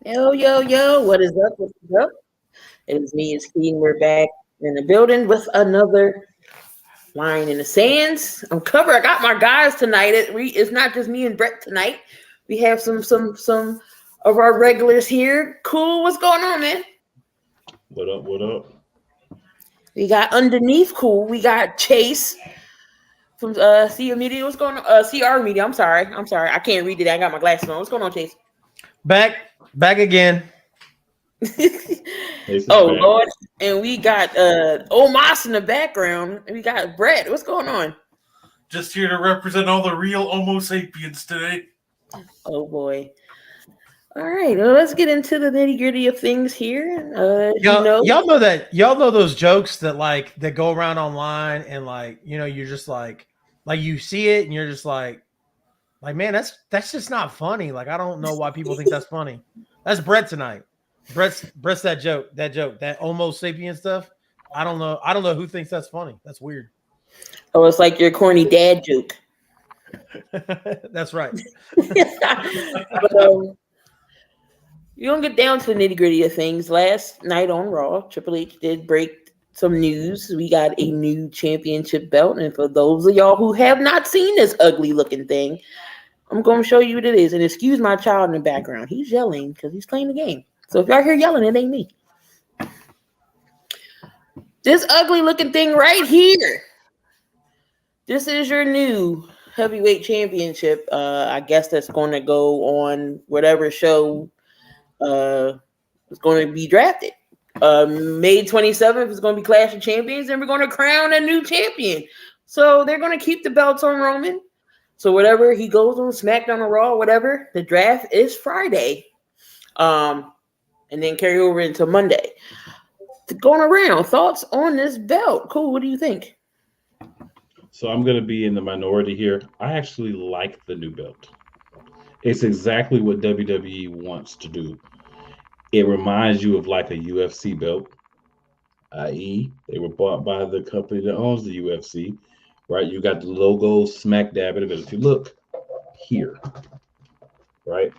Yo, yo, yo, what is up? What is up? It is me, it's Keen. We're back in the building with another line in the sands. I'm covered. I got my guys tonight. It's not just me and Brett tonight. We have some of our regulars here. Cool, what's going on, man? What up? What up? We got underneath cool. We got Chase from CR Media. What's going on? CR Media. I'm sorry. I can't read it. I got my glasses on. What's going on, Chase? Back again. Ace is Oh back. Lord, and we got Omos in the background, and we got Brett. What's going on? Just here to represent all the real Homo sapiens today. Oh boy. All right, well, let's get into the nitty gritty of things here. Y'all know those jokes that go around online and you're just like you see it and you're just like man, that's just not funny. Like I don't know why people think that's funny. That's Brett tonight. Brett's that joke, that Homo sapien stuff. I don't know who thinks that's funny. That's weird. Oh, it's like your corny dad joke. That's right. But, you don't get down to the nitty gritty of things. Last night on Raw, Triple H did break some news. We got a new championship belt, and for those of y'all who have not seen this ugly looking thing, I'm going to show you what it is. And excuse my child in the background. He's yelling because he's playing the game. So if y'all hear yelling, it ain't me. This ugly looking thing right here. This is your new heavyweight championship. I guess that's going to go on whatever show is going to be drafted. May 27th is going to be Clash of Champions, and we're going to crown a new champion. So they're going to keep the belts on Roman. So whatever he goes on SmackDown or Raw, whatever, the draft is Friday. And then carry over into Monday. Going around, thoughts on this belt? Cool, what do you think? So I'm going to be in the minority here. I actually like the new belt. It's exactly what WWE wants to do. It reminds you of like a UFC belt, i.e., they were bought by the company that owns the UFC, right? You got the logo smack dab in it. But if you look here, right?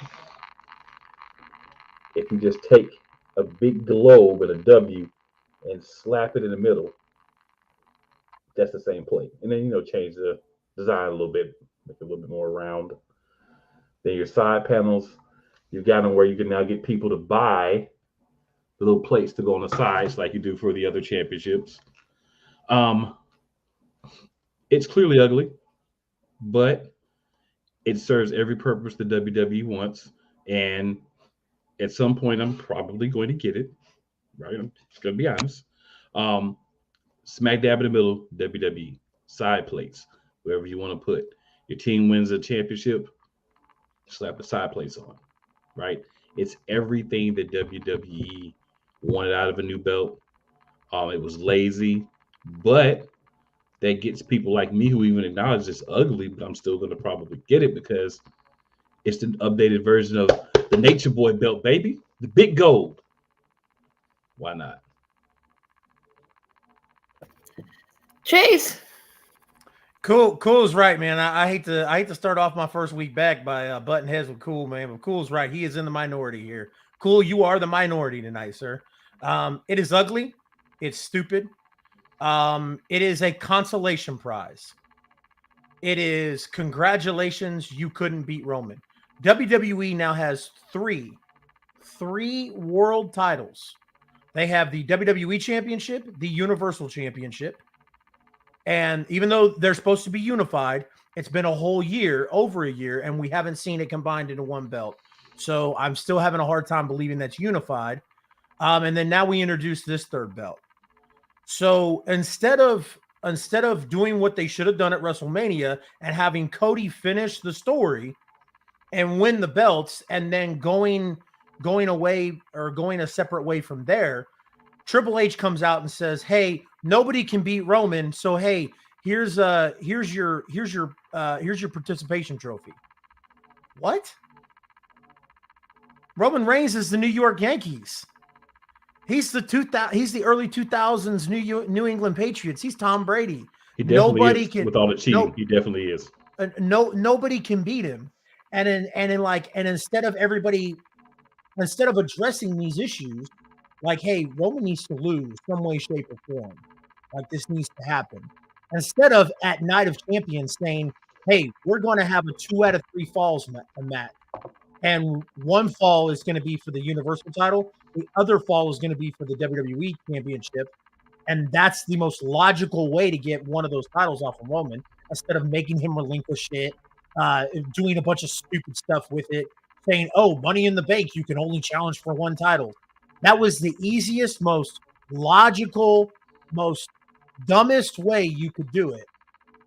If you just take a big globe and a W and slap it in the middle, that's the same plate. And then, change the design a little bit, make it a little bit more round. Then your side panels, you've got them where you can now get people to buy the little plates to go on the sides like you do for the other championships. It's clearly ugly, but it serves every purpose the WWE wants. And at some point, I'm probably going to get it. Right? I'm just going to be honest. Smack dab in the middle, WWE. Side plates, wherever you want to put. Your team wins a championship, slap the side plates on. Right? It's everything that WWE wanted out of a new belt. It was lazy, but that gets people like me who even acknowledge it's ugly, but I'm still going to probably get it because it's the updated version of the Nature Boy belt, baby. The big gold. Why not? Chase. Cool is right, man. I hate to start off my first week back by butting heads with Cool, man. But Cool's right. He is in the minority here. Cool, you are the minority tonight, sir. It is ugly. It's stupid. It is a consolation prize. It is congratulations, you couldn't beat Roman. WWE now has three world titles. They have the WWE Championship, the Universal Championship, and even though they're supposed to be unified, it's been a whole year, over a year, and we haven't seen it combined into one belt. So I'm still having a hard time believing that's unified. And then now we introduce this third belt. So instead of doing what they should have done at WrestleMania and having Cody finish the story and win the belts and then going away or going a separate way from there, Triple H comes out and says, "Hey, nobody can beat Roman, so hey, here's your participation trophy." What? Roman Reigns is the New York Yankees. He's the early 2000s New England Patriots. He's Tom Brady. He definitely is. With all the cheating, he definitely is. Nobody can beat him. And instead of everybody instead of addressing these issues, like, hey, Roman needs to lose some way, shape, or form. Like, this needs to happen. Instead of at Night of Champions saying, hey, we're going to have a 2 out of 3 falls match. And one fall is going to be for the Universal title. The other fall is going to be for the WWE Championship. And that's the most logical way to get one of those titles off of Roman, instead of making him relinquish it, doing a bunch of stupid stuff with it, saying, oh, Money in the Bank, you can only challenge for one title. That was the easiest, most logical, most dumbest way you could do it.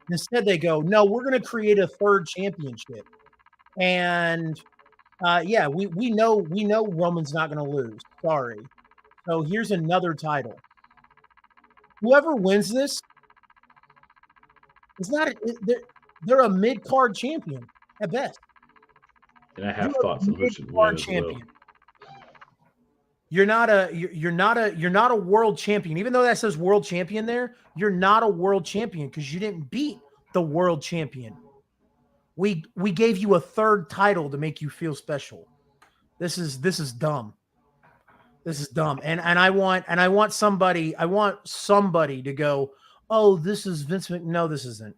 Instead, they go, no, we're going to create a third championship. And we know Roman's not going to lose. Sorry. So here's another title. Whoever wins this is not they're a mid-card champion at best. And I have thoughts of who should win as well. You're not a world champion. Even though that says world champion there, you're not a world champion because you didn't beat the world champion. We gave you a third title to make you feel special. This is dumb. This is dumb. And I want somebody to go, oh, this is Vince McMahon. No, this isn't.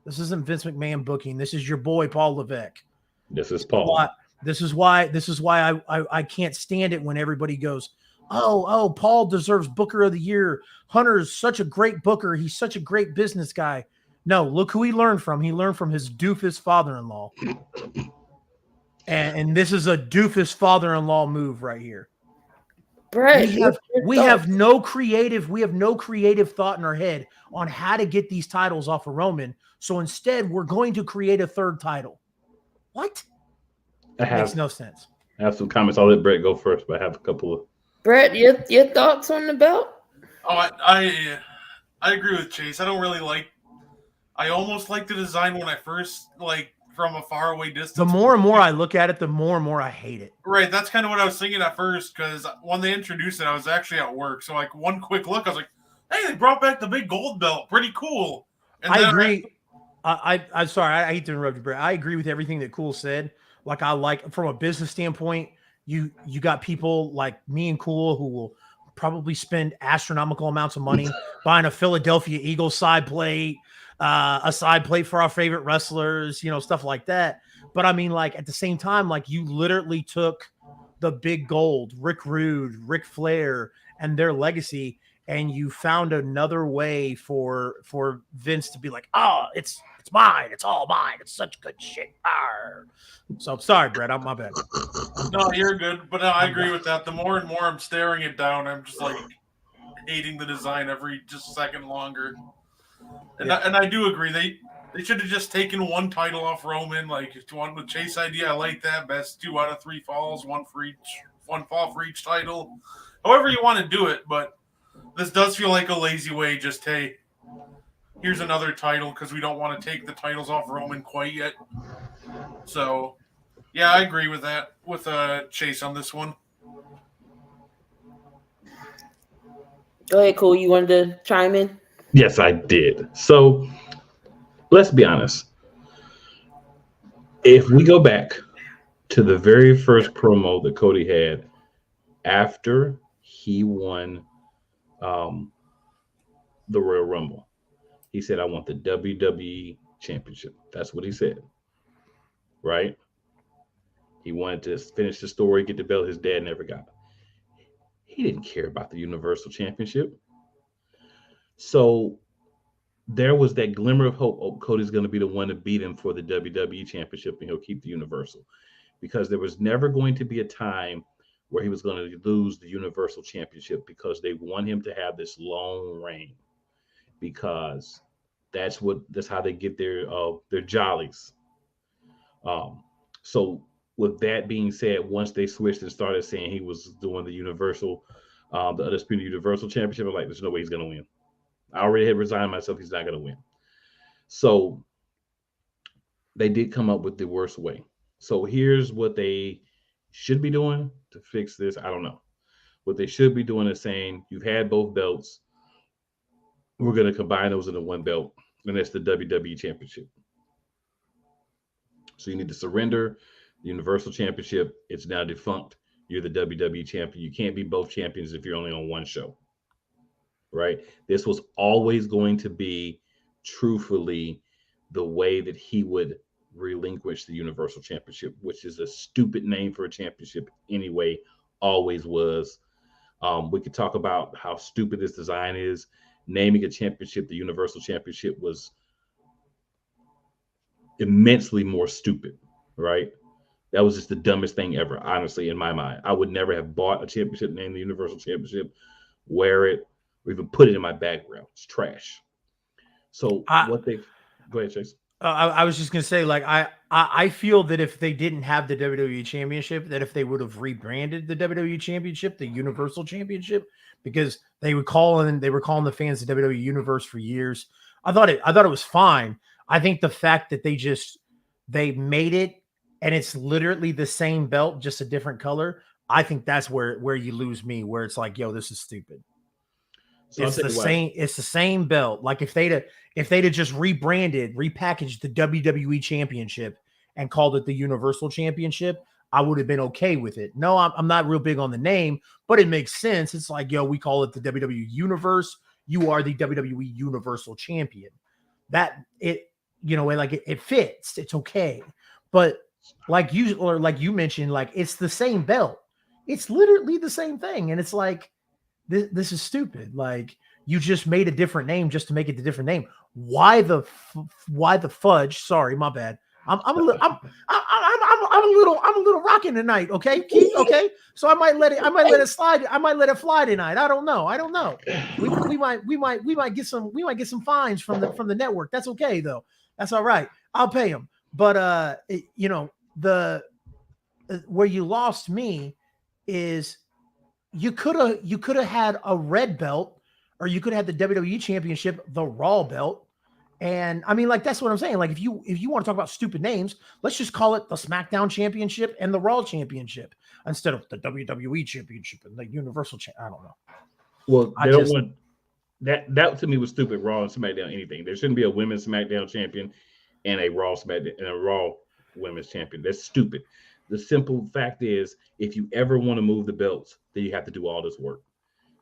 This isn't Vince McMahon booking. This is your boy Paul Levesque. This is Paul. This is why I can't stand it when everybody goes, oh, Paul deserves Booker of the Year. Hunter's such a great booker. He's such a great business guy. No, look who he learned from. He learned from his doofus father-in-law. And this is a doofus father-in-law move right here. Brett, we have no creative thought in our head on how to get these titles off of Roman. So instead, we're going to create a third title. What? Makes no sense. I have some comments. I'll let Brett go first, but I have a couple of. Brett, your thoughts on the belt? Oh, I agree with Chase. I don't really like. I almost like the design when I first from a faraway distance. The more and more I look at it, the more and more I hate it. Right, that's kind of what I was thinking at first, because when they introduced it, I was actually at work. So one quick look, I was like, "Hey, they brought back the big gold belt. Pretty cool." And I agree. I'm sorry, I hate to interrupt you, Brett. I agree with everything that Cool said. I like from a business standpoint, you got people like me and Cool who will probably spend astronomical amounts of money buying a Philadelphia Eagles side plate, a side plate for our favorite wrestlers, stuff like that. But I mean, at the same time, you literally took the big gold, Rick Rude, Ric Flair, and their legacy, and you found another way for Vince to be like, oh, it's mine. It's all mine. It's such good shit. Arr. So I'm sorry, Brett. My bad. No, you're good. But I agree with that. The more and more I'm staring it down, I'm just hating the design every just second longer. And I do agree. They should have just taken one title off Roman. If you want the Chase idea, I like that. Best 2 out of 3 falls, one fall for each title. However you want to do it, but this does feel like a lazy way. Just, hey, here's another title because we don't want to take the titles off Roman quite yet. So, yeah, I agree with that, with Chase on this one. Go ahead, Cole. You wanted to chime in? Yes, I did. So, let's be honest. If we go back to the very first promo that Cody had after he won the Royal Rumble, he said, I want the WWE Championship. That's what he said. Right? He wanted to finish the story, get the belt his dad never got. He didn't care about the Universal Championship. So there was that glimmer of hope. Oh, Cody's going to be the one to beat him for the WWE Championship, and he'll keep the Universal. Because there was never going to be a time where he was going to lose the Universal Championship, because they want him to have this long reign, because that's how they get their jollies. So with that being said, once they switched and started saying he was doing the Universal, the Undisputed Universal Championship, I'm like, there's no way he's going to win. I already had resigned myself. He's not going to win. So they did come up with the worst way. So here's what they should be doing to fix this. I don't know. What they should be doing is saying, you've had both belts. We're going to combine those into one belt, and that's the WWE Championship. So you need to surrender the Universal Championship. It's now defunct. you're the WWE champion. You can't be both champions if you're only on one show, right? This was always going to be, truthfully, the way that he would relinquish the Universal Championship, which is a stupid name for a championship anyway, always was. We could talk about how stupid this design is. Naming a championship the Universal Championship was immensely more stupid, right? That was just the dumbest thing ever, honestly, in my mind. I would never have bought a championship named the Universal Championship, wear it, or even put it in my background. It's trash. So go ahead, Chase. I was just gonna say, like, I feel that if they didn't have the WWE Championship, that if they would have rebranded the WWE Championship, the Universal Championship, because they were calling the fans the WWE Universe for years. I thought it was fine. I think the fact that they made it and it's literally the same belt, just a different color. I think that's where you lose me, where it's like, yo, this is stupid. So it's the same belt. Like if they'd have just repackaged the WWE Championship and called it the Universal Championship, I would have been okay with it. No, I'm not real big on the name, but it makes sense. It's like, yo, we call it the WWE Universe. You are the WWE Universal Champion. That it, like it fits. It's okay. But like you mentioned, like it's the same belt. It's literally the same thing. And it's like, this is stupid. Like you just made a different name just to make it the different name. Why the fudge? Sorry, my bad. I'm a little rocking tonight. Okay, Keith, okay. So I might let it slide. I might let it fly tonight. I don't know. We might get some fines from the network. That's okay though. That's all right. I'll pay them. But where you lost me is you could have had a red belt, or you could have had the WWE Championship, the Raw belt. And I mean, like, that's what I'm saying. Like, if you want to talk about stupid names, let's just call it the SmackDown Championship and the Raw Championship instead of the WWE Championship and the Universal I don't know. Well, they don't want that to me was stupid. Raw and SmackDown, anything. There shouldn't be a women's SmackDown champion and a Raw SmackDown and a Raw women's champion. That's stupid. The simple fact is, if you ever want to move the belts, then you have to do all this work.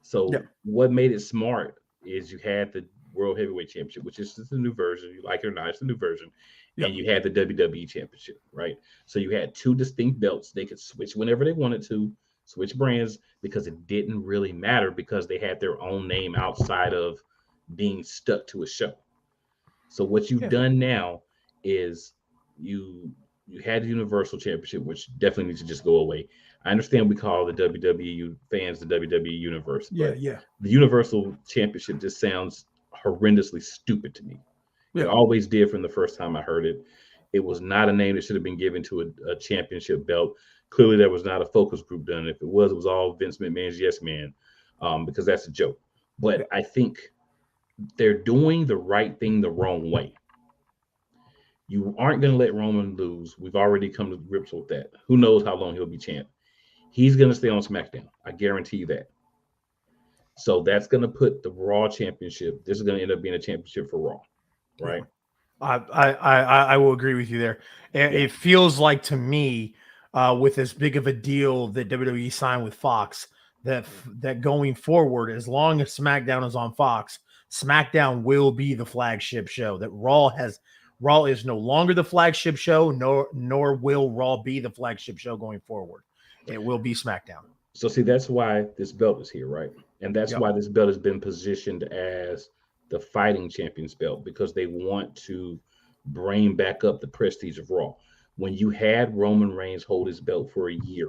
So what made it smart is you had the World Heavyweight Championship, which is just a new version. You like it or not, it's a new version. Yep. And you had the WWE Championship, right? So you had two distinct belts. They could switch whenever they wanted to, switch brands, because it didn't really matter, because they had their own name outside of being stuck to a show. So what you've done now is you had the Universal Championship, which definitely needs to just go away. I understand we call the WWE fans the WWE Universe. But the Universal Championship just sounds horrendously stupid to me. It always did from the first time I heard it. It was not a name that should have been given to a championship belt. Clearly, there was not a focus group done. If it was all Vince McMahon's Yes Man, because that's a joke. But I think they're doing the right thing the wrong way. You aren't going to let Roman lose. We've already come to grips with that. Who knows how long he'll be champ. He's going to stay on SmackDown. I guarantee you that. So that's going to put the Raw Championship. This is going to end up being a championship for Raw, right? I will agree with you there. It feels like to me, with as big of a deal that WWE signed with Fox, that going forward, as long as SmackDown is on Fox, SmackDown will be the flagship show. That Raw is no longer the flagship show, nor will Raw be the flagship show going forward. It will be SmackDown. So see, that's why this belt is here, right? And that's why this belt has been positioned as the fighting champions belt, because they want to bring back up the prestige of Raw. When you had Roman Reigns hold his belt for a year,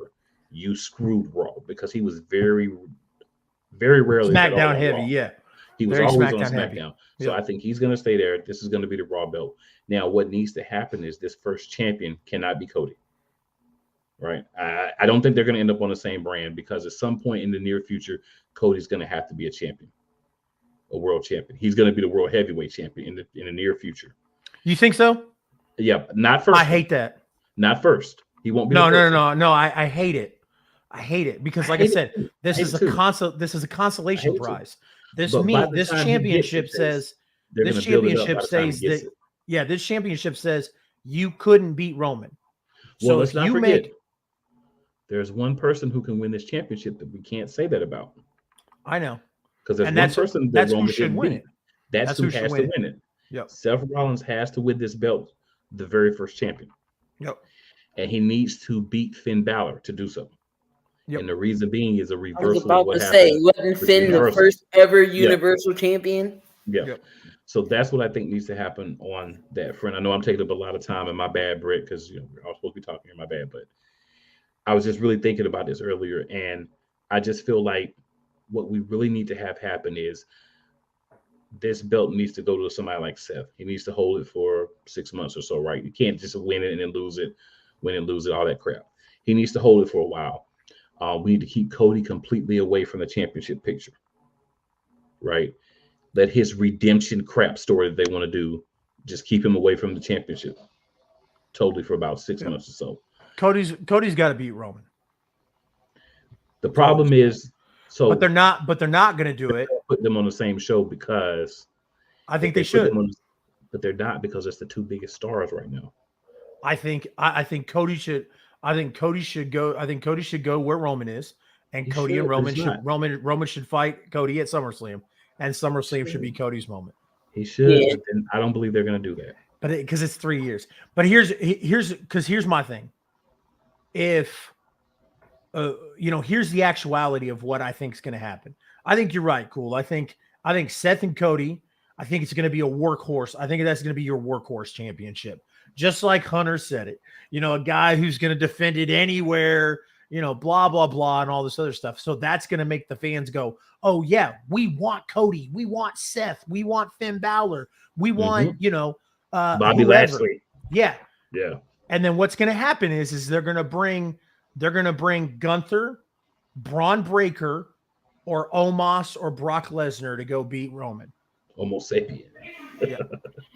you screwed Raw, because he was very, very rarely SmackDown heavy. Raw. Yeah, he was always on SmackDown. So I think he's going to stay there. This is going to be the Raw belt. Now, what needs to happen is this first champion cannot be Cody. Right. I don't think they're going to end up on the same brand, because at some point in the near future, Cody's going to have to be a champion, a world champion. He's going to be the world heavyweight champion in the near future. You think so? Yeah, not first. I hate that. Not first. He won't be. No. I hate it. I hate it, because, like I said, this is a consolation prize. This championship says this championship says you couldn't beat Roman. Well, let's not forget. There's one person who can win this championship that we can't say that about. I know. Because there's And one person that that's who Roman should didn't win beat. it. That's who has to win it. Yep. Seth Rollins has to win this belt, the very first champion. Yep. And he needs to beat Finn Balor to do so. Yep. And the reason being is a I was reversal of about what to happened. say, wasn't Finn the first ever Universal Champion? Yeah. Yep. So that's what I think needs to happen on that front. I know I'm taking up a lot of time, and my bad, Brett, because we're all supposed to be talking here. My bad, but I was just really thinking about this earlier, and I just feel like what we really need to have happen is this belt needs to go to somebody like Seth. He needs to hold it for 6 months or so, right? You can't just win it and then lose it, win and lose it, all that crap. He needs to hold it for a while. We need to keep Cody completely away from the championship picture, right? Let his redemption crap story that they want to do, just keep him away from the championship totally for about 6 months or so. Cody's got to beat Roman. The problem is, but they're not going to do it. Put them on the same show because I think they should, but they're not, because it's the two biggest stars right now. I think Cody should. I think Cody should go. I think Cody should go where Roman is, and Cody and Roman should Roman should fight Cody at SummerSlam, and SummerSlam should be Cody's moment. He should, but then I don't believe they're going to do that. But because it's 3 years. But here's my thing. If here's the actuality of what I think is going to happen. I think you're right, Cool. I think Seth and Cody. I think it's going to be a workhorse. I think that's going to be your workhorse championship. Just like Hunter said it, a guy who's going to defend it anywhere, blah, blah, blah, and all this other stuff. So that's going to make the fans go, oh, yeah, we want Cody. We want Seth. We want Finn Balor. We want, Bobby whoever. Lashley. Yeah. Yeah. And then what's going to happen is they're going to bring Gunther, Braun Breaker, or Omos or Brock Lesnar to go beat Roman. Homo sapien. Yeah.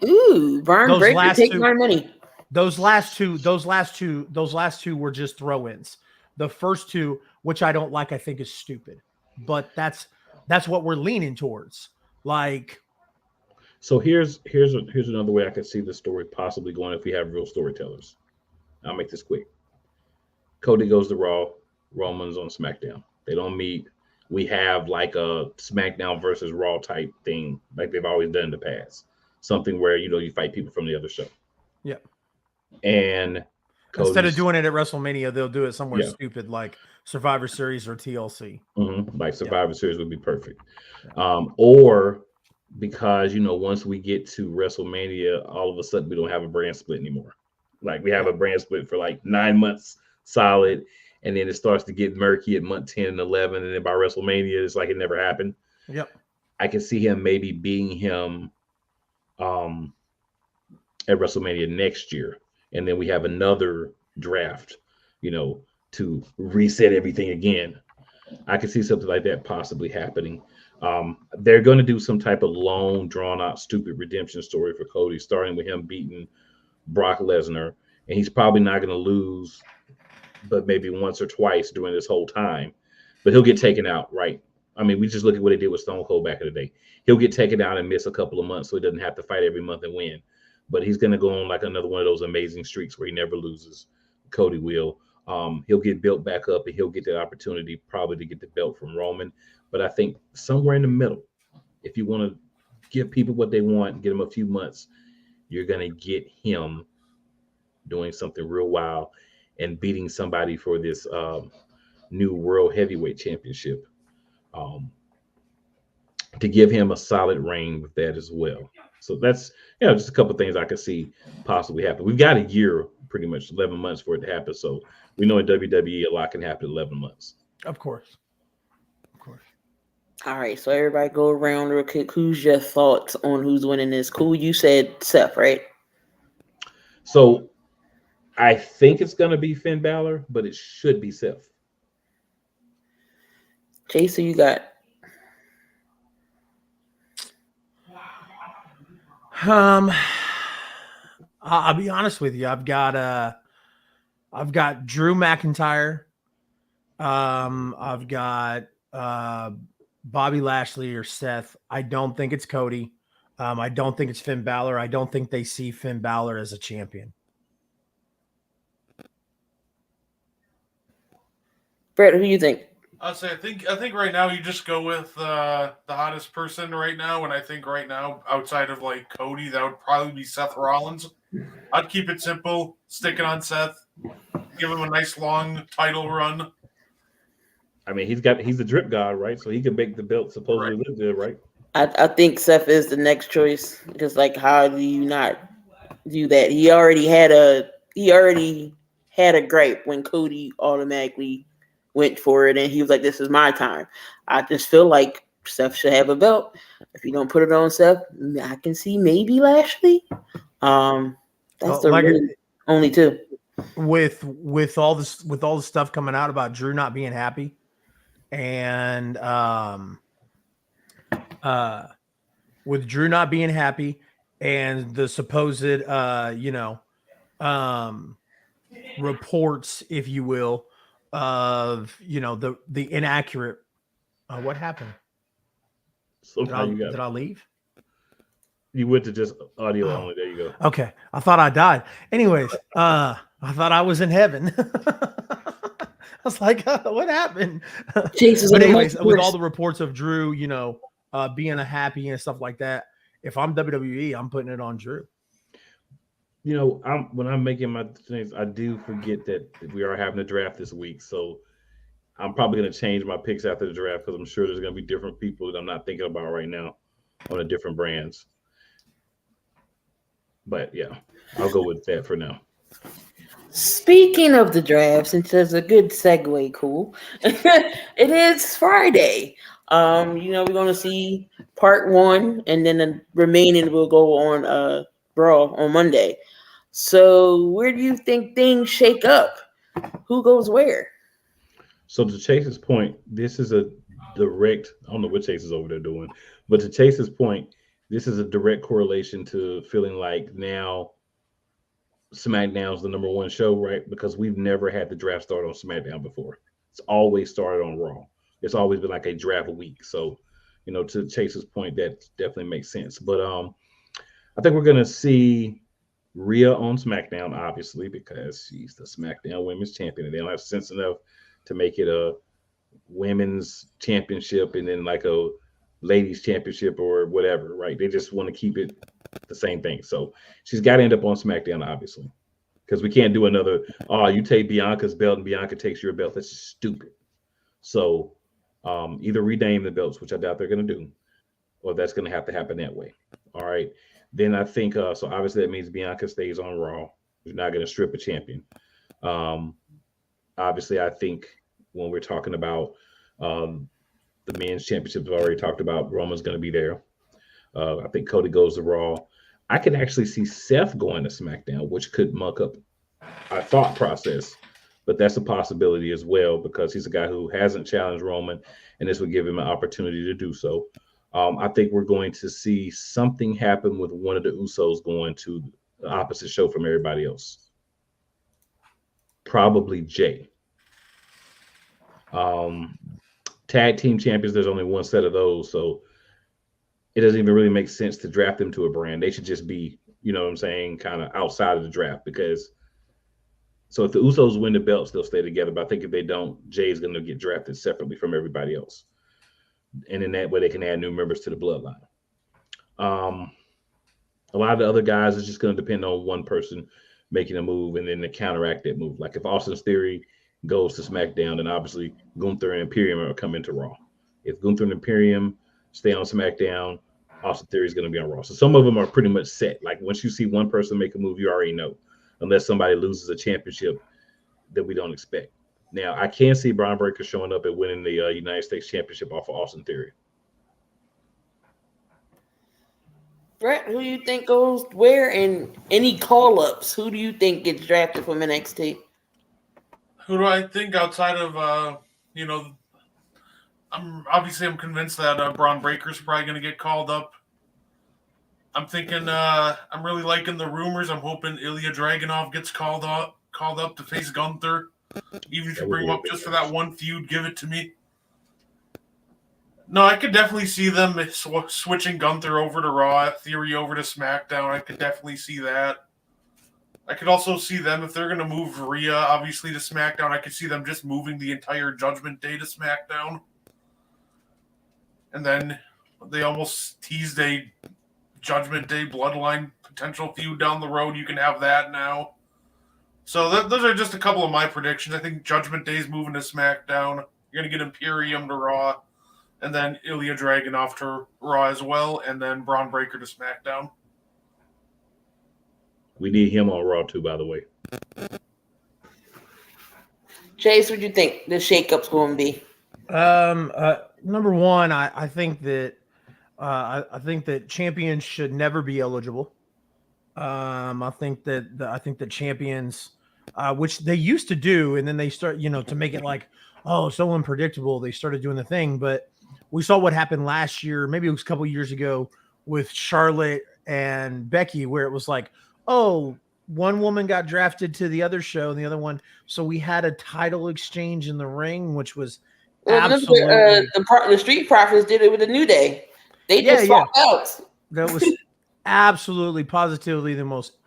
Ooh, Braun Breaker, take my money. Those last two were just throw-ins. The first two, which I don't like, I think is stupid. But that's what we're leaning towards. Like, so here's another way I could see the story possibly going if we have real storytellers. I'll make this quick. Cody goes to Raw, Roman's on SmackDown. They don't meet. We have like a SmackDown versus Raw type thing, like they've always done in the past. Something where you fight people from the other show. Yeah. And instead of doing it at WrestleMania, they'll do it somewhere stupid like Survivor Series or TLC. Like Survivor Series would be perfect. Or because once we get to WrestleMania, all of a sudden we don't have a brand split anymore. Like we have a brand split for like 9 months solid, and then it starts to get murky at month 10 and 11, and then by WrestleMania it's like it never happened. Yep. I can see him maybe beating him at WrestleMania next year, and then we have another draft, to reset everything again. I could see something like that possibly happening. They're going to do some type of long, drawn-out, stupid redemption story for Cody, starting with him beating Brock Lesnar, and he's probably not going to lose, but maybe once or twice during this whole time. But he'll get taken out, right? I mean, we just look at what they did with Stone Cold back in the day. He'll get taken out and miss a couple of months, so he doesn't have to fight every month and win. But he's going to go on like another one of those amazing streaks where he never loses. Cody will. He'll get built back up, and he'll get that opportunity probably to get the belt from Roman. But I think somewhere in the middle, if you want to give people what they want, get them a few months, you're going to get him doing something real wild and beating somebody for this new World Heavyweight Championship, to give him a solid reign with that as well. So that's just a couple of things I could see possibly happen. We've got a year, pretty much 11 months for it to happen. So we know in WWE a lot can happen in 11 months. Of course. All right, so everybody go around real quick. Who's your thoughts on who's winning this? Cool, you said Seth, right? So I think it's going to be Finn Balor, but it should be Seth. Jason, you got? I'll be honest with you. I've got Drew McIntyre. I've got Bobby Lashley or Seth. I don't think it's Cody. I don't think it's Finn Balor. I don't think they see Finn Balor as a champion. Brett, who do you think? I'll say I think right now you just go with the hottest person right now, and I think right now outside of like Cody, that would probably be Seth Rollins. I'd keep it simple, stick it on Seth, give him a nice long title run. I mean, he's the drip god, right? So he can make the belt supposedly look good, right? I think Seth is the next choice because, like, how do you not do that? He already had a gripe when Cody automatically went for it, and he was like, "This is my time." I just feel like Seth should have a belt. If you don't put it on Seth, I can see maybe Lashley. That's the really only two. With all the stuff coming out about Drew not being happy, and with Drew not being happy, and the supposed reports, if you will, of the inaccurate. What happened? Did I leave? You went to just audio only. There you go. Okay, I thought I died. Anyways, I thought I was in heaven. I was like, what happened? But anyways, with all the reports of Drew, being happy and stuff like that, if I'm WWE, I'm putting it on Drew. When I'm making my things, I do forget that we are having a draft this week. So I'm probably going to change my picks after the draft because I'm sure there's going to be different people that I'm not thinking about right now on the different brands. But yeah, I'll go with that for now. Speaking of the draft, since there's a good segue, cool. It is Friday. We're going to see part 1, and then the remaining will go on Raw on Monday. So where do you think things shake up? Who goes where? So to Chase's point, this is a direct, I don't know what Chase is over there doing, but to Chase's point, this is a direct correlation to feeling like now SmackDown is the number 1 show, right? Because we've never had the draft start on SmackDown before. It's always started on Raw. It's always been like a draft week. So, to Chase's point, that definitely makes sense. But I think we're going to see Rhea on SmackDown, obviously, because she's the SmackDown Women's Champion. And they don't have sense enough to make it a women's championship and then like a ladies championship or whatever, right? They just want to keep it the same thing. So she's got to end up on SmackDown, obviously, because we can't do another, you take Bianca's belt and Bianca takes your belt. That's stupid. So either rename the belts, which I doubt they're going to do, or that's going to have to happen that way. All right. Then I think, so obviously that means Bianca stays on Raw. You're not going to strip a champion. Obviously, I think when we're talking about the men's championship, we've already talked about Roman's going to be there. I think Cody goes to Raw. I can actually see Seth going to SmackDown, which could muck up our thought process, but that's a possibility as well because he's a guy who hasn't challenged Roman, and this would give him an opportunity to do so. I think we're going to see something happen with one of the Usos going to the opposite show from everybody else. Probably Jay. Tag team champions, there's only one set of those, so it doesn't even really make sense to draft them to a brand. They should just be, kind of outside of the draft because so if the Usos win the belts, they'll stay together. But I think if they don't, Jay's going to get drafted separately from everybody else. And in that way, they can add new members to the bloodline. A lot of the other guys is just going to depend on one person making a move and then to counteract that move. Like if Austin's Theory goes to SmackDown, then obviously Gunther and Imperium are coming to Raw. If Gunther and Imperium stay on SmackDown, Austin Theory is going to be on Raw. So some of them are pretty much set. Like once you see one person make a move, you already know, unless somebody loses a championship that we don't expect. Now, I can see Braun Breaker showing up and winning the United States Championship off of Austin Theory. Brett, who do you think goes where? And any call-ups? Who do you think gets drafted from NXT? Who do I think outside of, I'm convinced that Braun Breaker's probably going to get called up. I'm thinking, I'm really liking the rumors. I'm hoping Ilya Dragunov gets called up to face Gunther. Even if you bring him up just for that one feud, give it to me. No, I could definitely see them switching Gunther over to Raw, Theory over to SmackDown. I could definitely see that. I could also see them, if they're going to move Rhea, obviously, to SmackDown, I could see them just moving the entire Judgment Day to SmackDown. And then they almost teased a Judgment Day Bloodline potential feud down the road. You can have that now. So those are just a couple of my predictions. I think Judgment Day's moving to SmackDown. You're going to get Imperium to Raw. And then Ilya Dragunov to Raw as well. And then Braun Breaker to SmackDown. We need him on Raw too, by the way. Chase, what do you think the shakeup's going to be? Number one, I think that champions should never be eligible. I think that champions, which they used to do, and then they start, to make it like, oh, so unpredictable. They started doing the thing, but we saw what happened last year. Maybe it was a couple of years ago with Charlotte and Becky, where it was like, oh, one woman got drafted to the other show and the other one. So we had a title exchange in the ring, which was absolutely. The Street Profits did it with the New Day. They just swapped out. That was absolutely, positively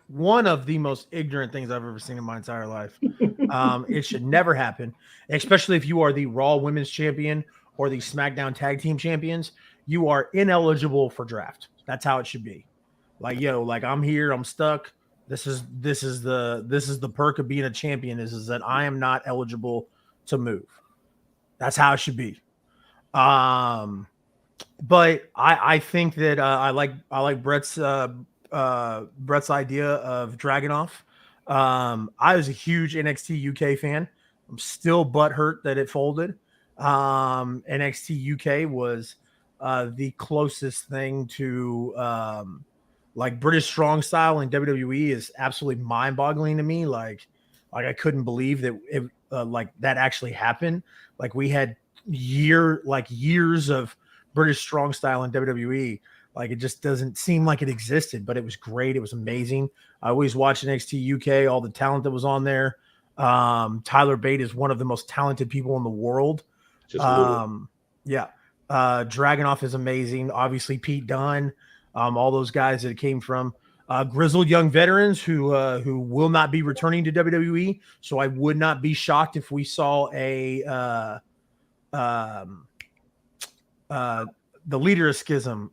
one of the most ignorant things I've ever seen in my entire life. It should never happen, especially if you are the Raw Women's Champion or the SmackDown Tag Team Champions. You are ineligible for draft. That's how it should be. Like, I'm here, I'm stuck. This is the perk of being a champion is that I am not eligible to move. That's how it should be. But I think that I like Brett's idea of Dragunov. I was a huge NXT UK fan. I'm still butthurt that it folded. NXT UK was the closest thing to like British strong style in WWE is absolutely mind-boggling to me. Like I couldn't believe that it that actually happened. Like we had years of British strong style in WWE. Like it just doesn't seem like it existed, but it was great. It was amazing. I always watched NXT UK, all the talent that was on there. Tyler Bate is one of the most talented people in the world. Dragunov is amazing. Obviously Pete Dunne, all those guys that it came from. Grizzled young veterans who will not be returning to WWE. So I would not be shocked if we saw the leader of Schism.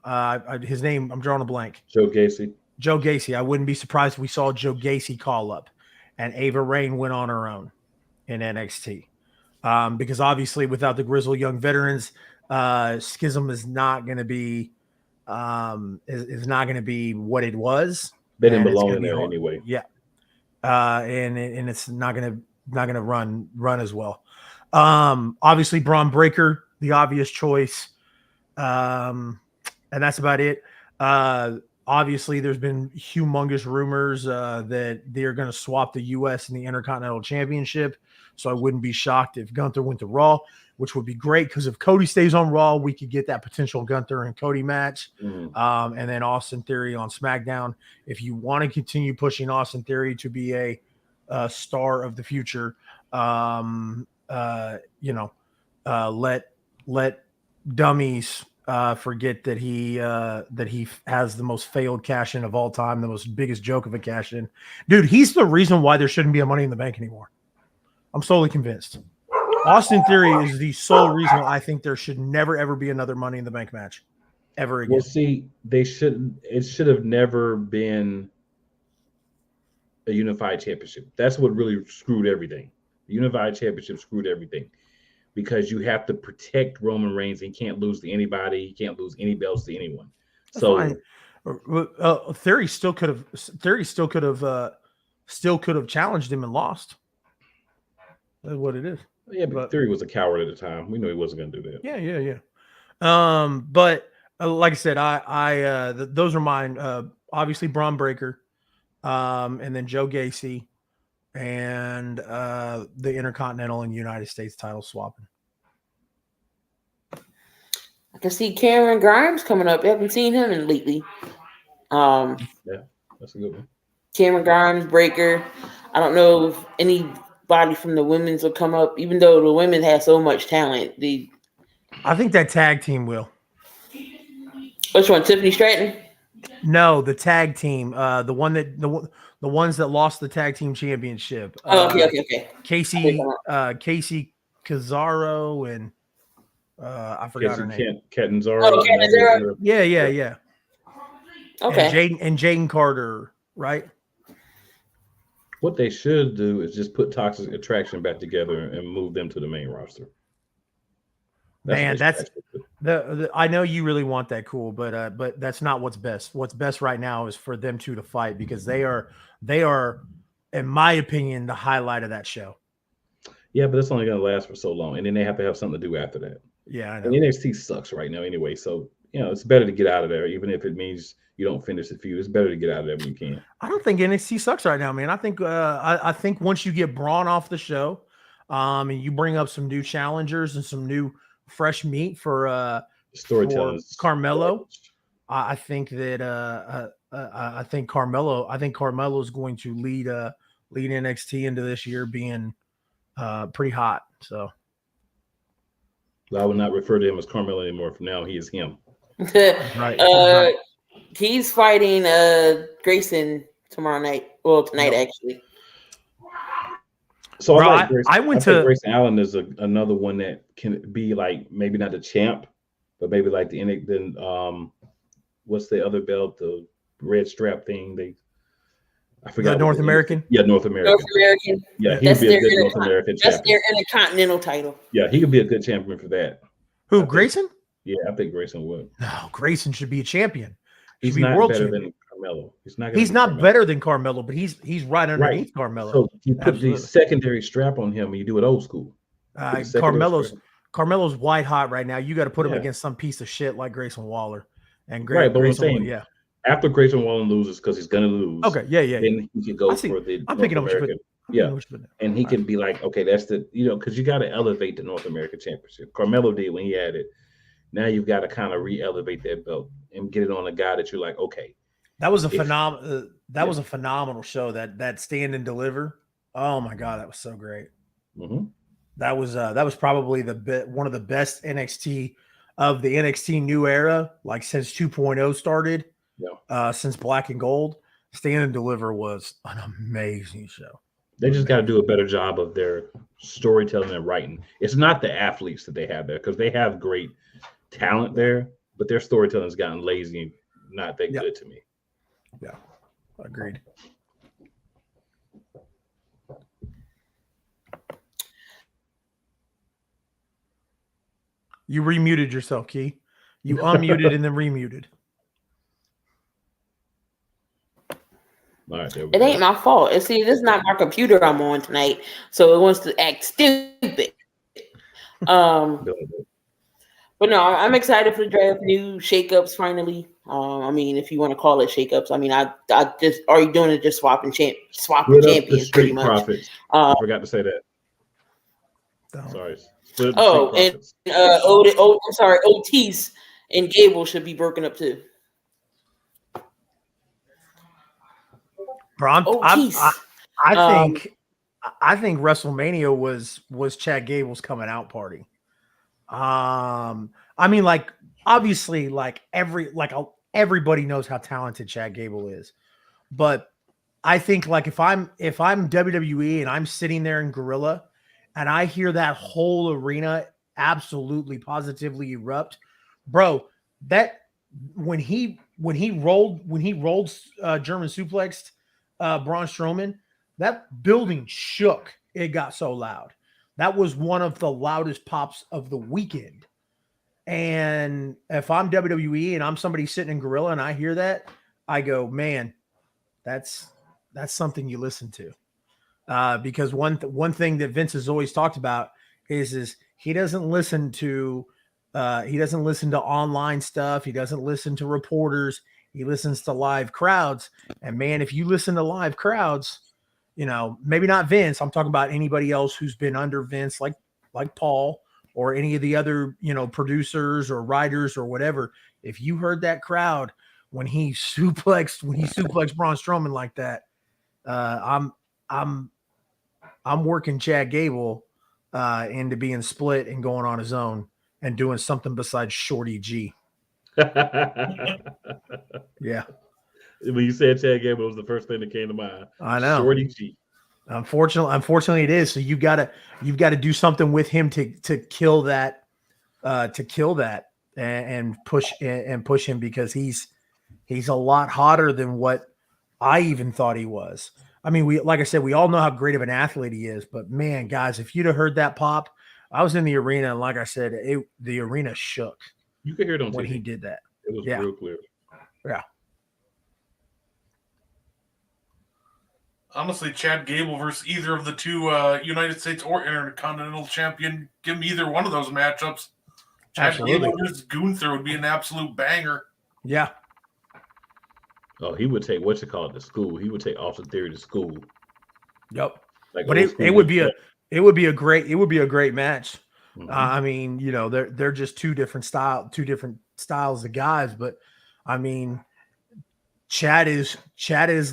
His name, I'm drawing a blank. Joe Gacy. I wouldn't be surprised if we saw Joe Gacy call up and Ava Raine went on her own in NXT. Because obviously without the grizzled young veterans, Schism is not going to be is not going to be what it was. They didn't belong in there anyway. Yeah. And it's not going to run as well. Obviously Braun Breaker, the obvious choice. And that's about it. Obviously there's been humongous rumors that they're going to swap the US and the Intercontinental Championship. So I wouldn't be shocked if Gunther went to Raw, which would be great because if Cody stays on Raw, we could get that potential Gunther and Cody match. And then Austin Theory on SmackDown. If you want to continue pushing Austin Theory to be a star of the future, let dummies forget that he has the most failed cash in of all time, the most biggest joke of a cash in. Dude, he's the reason why there shouldn't be a Money in the Bank anymore. I'm solely convinced. Austin Theory is the sole reason I think there should never ever be another Money in the Bank match ever again. Well, see, it should have never been a unified championship. That's what really screwed everything. The unified championship screwed everything. Because you have to protect Roman Reigns and can't lose to anybody. You can't lose any belts to anyone. So Theory still could have challenged him and lost. That's what it is. Yeah, but Theory was a coward at the time. We knew he wasn't going to do that. Yeah. But like I said, those are mine. Obviously, Braun Breaker, and then Joe Gacy. And the Intercontinental and United States title swapping. I can see Cameron Grimes coming up. You haven't seen him lately. Yeah, that's a good one. Cameron Grimes, Breaker. I don't know if anybody from the women's will come up, even though the women have so much talent. I think that tag team will. Which one, Tiffany Stratton? No, the tag team. The the ones that lost the tag team championship. Okay. Casey Cesaro and I forgot her name. Catanzaro. Oh, Catanzaro. Yeah. Okay. And Jaden Carter, right? What they should do is just put Toxic Attraction back together and move them to the main roster. I know you really want that, Cool, but that's not what's best. What's best right now is for them two to fight because they are, in my opinion, the highlight of that show. Yeah, but it's only going to last for so long, and then they have to have something to do after that. Yeah, I know. And NXT sucks right now anyway, so it's better to get out of there, even if it means you don't finish the feud. It's better to get out of there when you can. I don't think NXT sucks right now, man. I think I think once you get Braun off the show, and you bring up some new challengers and some new fresh meat for storytelling Carmelo, I think that I think Carmelo is going to lead NXT into this year being pretty hot. So I would not refer to him as Carmelo anymore. From now, he is him. Right. He's fighting Grayson tomorrow night. Well, tonight actually. So Bro, I went to Grayson Allen is another one that can be like maybe not the champ, but maybe like what's the other belt, the red strap thing? I forgot. The North American? Yeah, North American. Yeah, he would be a good North American champion. That's their Intercontinental title. Yeah, he could be a good champion for that. Who, Grayson? Yeah, I think Grayson would. No, Grayson should be a champion. He's not better than Carmelo. He's not better than Carmelo, but he's right underneath Carmelo. So you put the secondary strap on him and you do it old school. Carmelo's white hot right now. You got to put him against some piece of shit like Grayson Waller. And but I'm saying, after Grayson Waller loses, because he's gonna lose. Okay, yeah. Then he can go for the I'm picking up American. And he can be like, okay, that's the because you got to elevate the North American Championship. Carmelo did when he had it. Now you've got to kind of re-elevate that belt and get it on a guy that you're like, okay. That was a phenomenal. That was a phenomenal show. That Stand and Deliver. Oh my god, that was so great. Mm-hmm. That was probably one of the best NXT of the NXT new era, like since 2.0 started. Yeah. Since Black and Gold, Stand and Deliver was an amazing show. They just got to do a better job of their storytelling and writing. It's not the athletes that they have there because they have great talent there, but their storytelling has gotten lazy and not that good to me. Yeah, agreed. You remuted yourself, Key. You unmuted and then remuted. All right, it ain't my fault. And see, this is not my computer I'm on tonight, so it wants to act stupid. But no, I'm excited for the draft. New shakeups finally. I mean, if you want to call it shakeups, I mean, I just are you doing it just swapping champions pretty much. Profits. I forgot to say that. Sorry. I'm sorry, Otis and Gable should be broken up too. Bro, I think WrestleMania was Chad Gable's coming out party. I mean, like obviously, like everybody knows how talented Chad Gable is, but I think like if I'm WWE and I'm sitting there in Gorilla and I hear that whole arena absolutely positively erupt, bro, that when he rolled German suplexed Braun Strowman, that building shook. It got so loud. That was one of the loudest pops of the weekend. And if I'm WWE and I'm somebody sitting in Gorilla and I hear that, I go, man, that's something you listen to. Because one thing that Vince has always talked about is he doesn't listen to online stuff. He doesn't listen to reporters. He listens to live crowds. And man, if you listen to live crowds, maybe not Vince, I'm talking about anybody else who's been under Vince, like Paul or any of the other, producers or writers or whatever. If you heard that crowd when he suplexed Braun Strowman like that, I'm working Chad Gable into being split and going on his own and doing something besides Shorty G. Yeah. When you said Chad Gable, it was the first thing that came to mind. I know. Shorty G. Unfortunately, it is. So you've got to do something with him to kill that, and push him, because he's a lot hotter than what I even thought he was. I mean, like I said, we all know how great of an athlete he is, but man, guys, if you'd have heard that pop, I was in the arena, and like I said, the arena shook. You could hear it on when TV. he did that. It was real clear. Yeah. Honestly, Chad Gable versus either of the two United States or Intercontinental Champion, give me either one of those matchups. Chad Gable versus Gunther would be an absolute banger. Yeah. Oh, he would take to school. He would take Austin Theory to school. Yep. Like, but it would be a great match. Mm-hmm. I mean, they're just two different styles of guys, but I mean, Chad is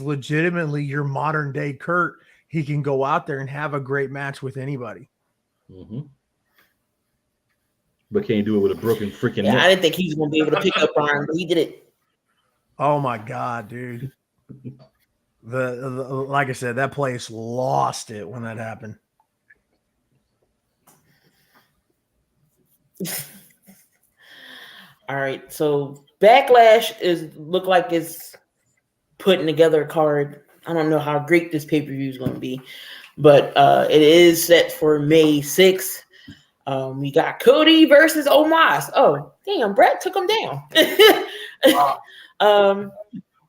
legitimately your modern day Kurt. He can go out there and have a great match with anybody. Mm-hmm. But can't do it with a broken freaking neck. I didn't think he was going to be able to pick up on, but he did it. Oh my God, dude. Like I said, that place lost it when that happened. All right, so Backlash look like it's putting together a card. I don't know how great this pay-per-view is going to be, but it is set for May 6th. We got Cody versus Omos. Oh, damn, Brett took him down.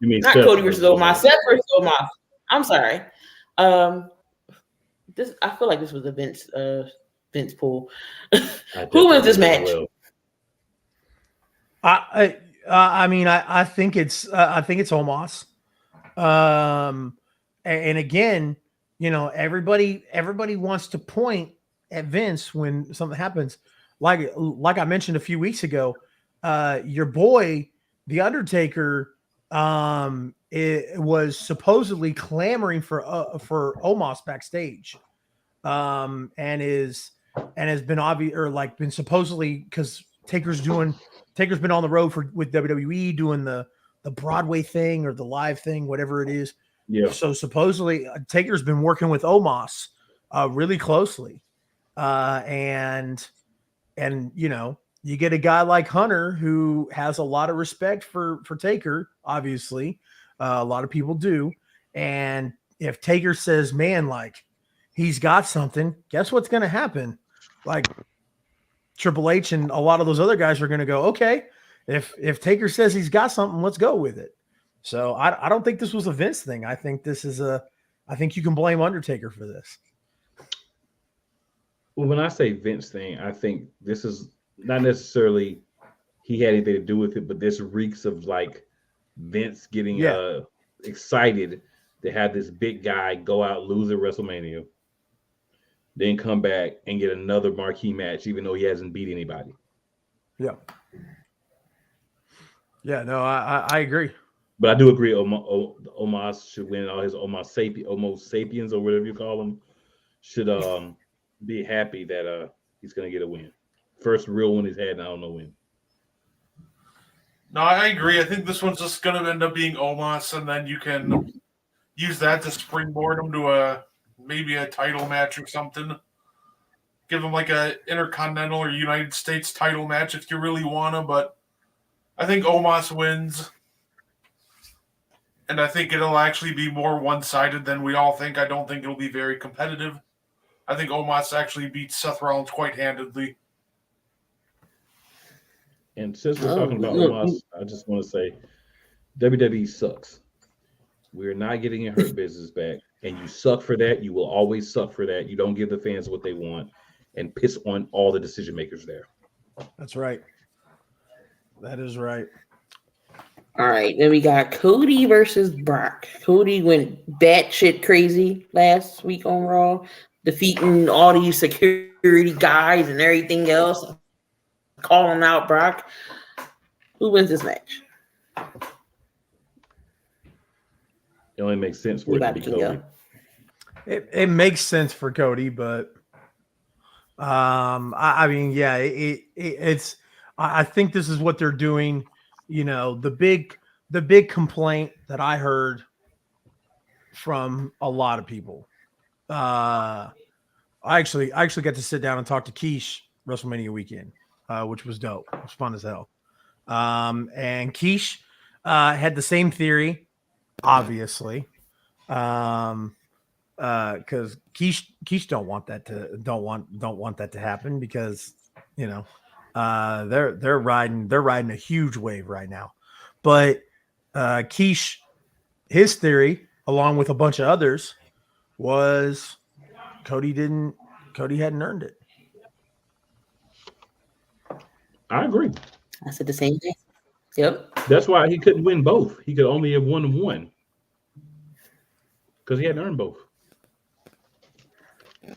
You mean not Seth Cody versus Omos, Seth versus Omos. I'm sorry. I feel like this was a Vince pool. Who wins this match? I mean, I think it's Omos. And again, everybody wants to point at Vince when something happens. Like I mentioned a few weeks ago, your boy, The Undertaker, it was supposedly clamoring for Omos backstage, and has been been supposedly, because Taker's been on the road with WWE doing the Broadway thing or the live thing, whatever it is. Yeah. So supposedly Taker's been working with Omos really closely, and you get a guy like Hunter who has a lot of respect for Taker. Obviously, a lot of people do. And if Taker says, man, like he's got something, guess what's going to happen? Like Triple H and a lot of those other guys are going to go, okay, if Taker says he's got something, let's go with it. So I don't think this was a Vince thing. I think I think you can blame Undertaker for this. Well, when I say Vince thing, I think this is not necessarily he had anything to do with it, but this reeks of like Vince getting excited to have this big guy go out, lose at WrestleMania, then come back and get another marquee match, even though he hasn't beat anybody. Yeah. Yeah, no, I agree. But I do agree Omos should win. All his Homo sapiens or whatever you call them should be happy that he's going to get a win. First real one he's had, and I don't know when. No, I agree. I think this one's just going to end up being Omos, and then you can use that to springboard him to maybe a title match or something. Give him like a Intercontinental or United States title match if you really want to, but I think Omos wins. And I think it'll actually be more one-sided than we all think. I don't think it'll be very competitive. I think Omos actually beats Seth Rollins quite handedly. And since we're talking about Omos, I just want to say WWE sucks. We're not getting your Hurt Business back. And you suck for that. You will always suck for that. You don't give the fans what they want and piss on all the decision makers there. That's right. That is right. All right, then we got Cody versus Brock. Cody went batshit crazy last week on Raw, defeating all these security guys and everything else, calling out Brock. Who wins this match? It only makes sense for it to be Cody. It makes sense for Cody, but I mean, yeah, it's. I think this is what they're doing. The the big complaint that I heard from a lot of people. I actually got to sit down and talk to Keish WrestleMania weekend, which was dope. It was fun as hell. And Keish had the same theory, obviously. Because Keish don't want that to happen because they're riding a huge wave right now. But Keish, his theory, along with a bunch of others, was Cody hadn't earned it. I agree. I said the same thing. Yep. That's why he couldn't win both. He could only have won one because he hadn't earned both.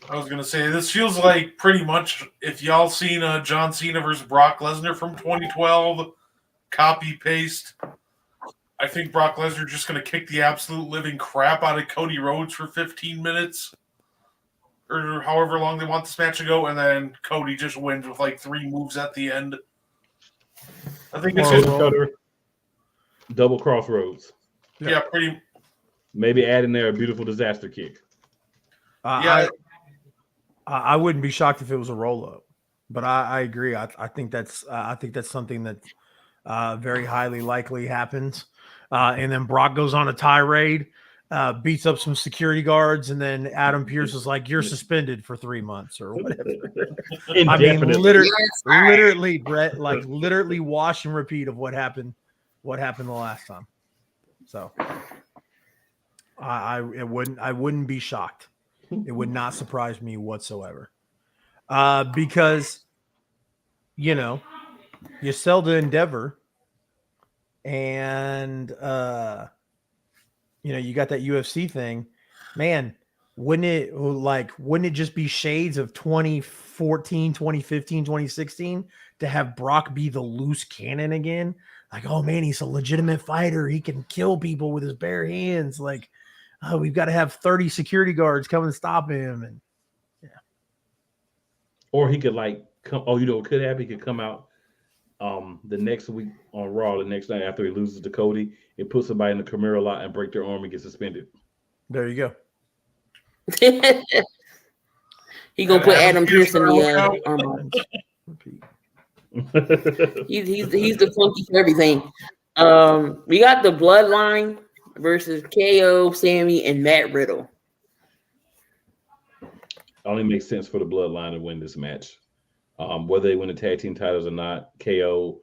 I was gonna say this feels like pretty much if y'all seen John Cena versus Brock Lesnar from 2012, copy paste. I think Brock Lesnar just gonna kick the absolute living crap out of Cody Rhodes for 15 minutes, or however long they want this match to go, and then Cody just wins with like 3 moves at the end. I think it's just double crossroads. Yeah, pretty. Maybe add in there a beautiful disaster kick. I wouldn't be shocked if it was a roll up, but I agree. I think that's something that very highly likely happens. And then Brock goes on a tirade, beats up some security guards, and then Adam Pearce is like, "You're suspended for 3 months or whatever." I mean, literally, Brett, like literally wash and repeat of what happened the last time. So I wouldn't be shocked. It would not surprise me whatsoever. Because you sell to Endeavor, and you got that UFC thing, man. Wouldn't it just be shades of 2014, 2015, 2016 to have Brock be the loose cannon again? Like, oh man, he's a legitimate fighter. He can kill people with his bare hands. Like, oh, we've got to have 30 security guards come and stop him. And yeah. Or he could come. Oh, what could happen? He could come out the next week on Raw, the next night after he loses to Cody, and put somebody in the Camaro lot and break their arm and get suspended. There you go. He gonna put Adam Pearce in the arm. He's the funky for everything. We got the Bloodline versus KO, Sammy, and Matt Riddle. Only makes sense for the Bloodline to win this match. Whether they win the tag team titles or not, KO,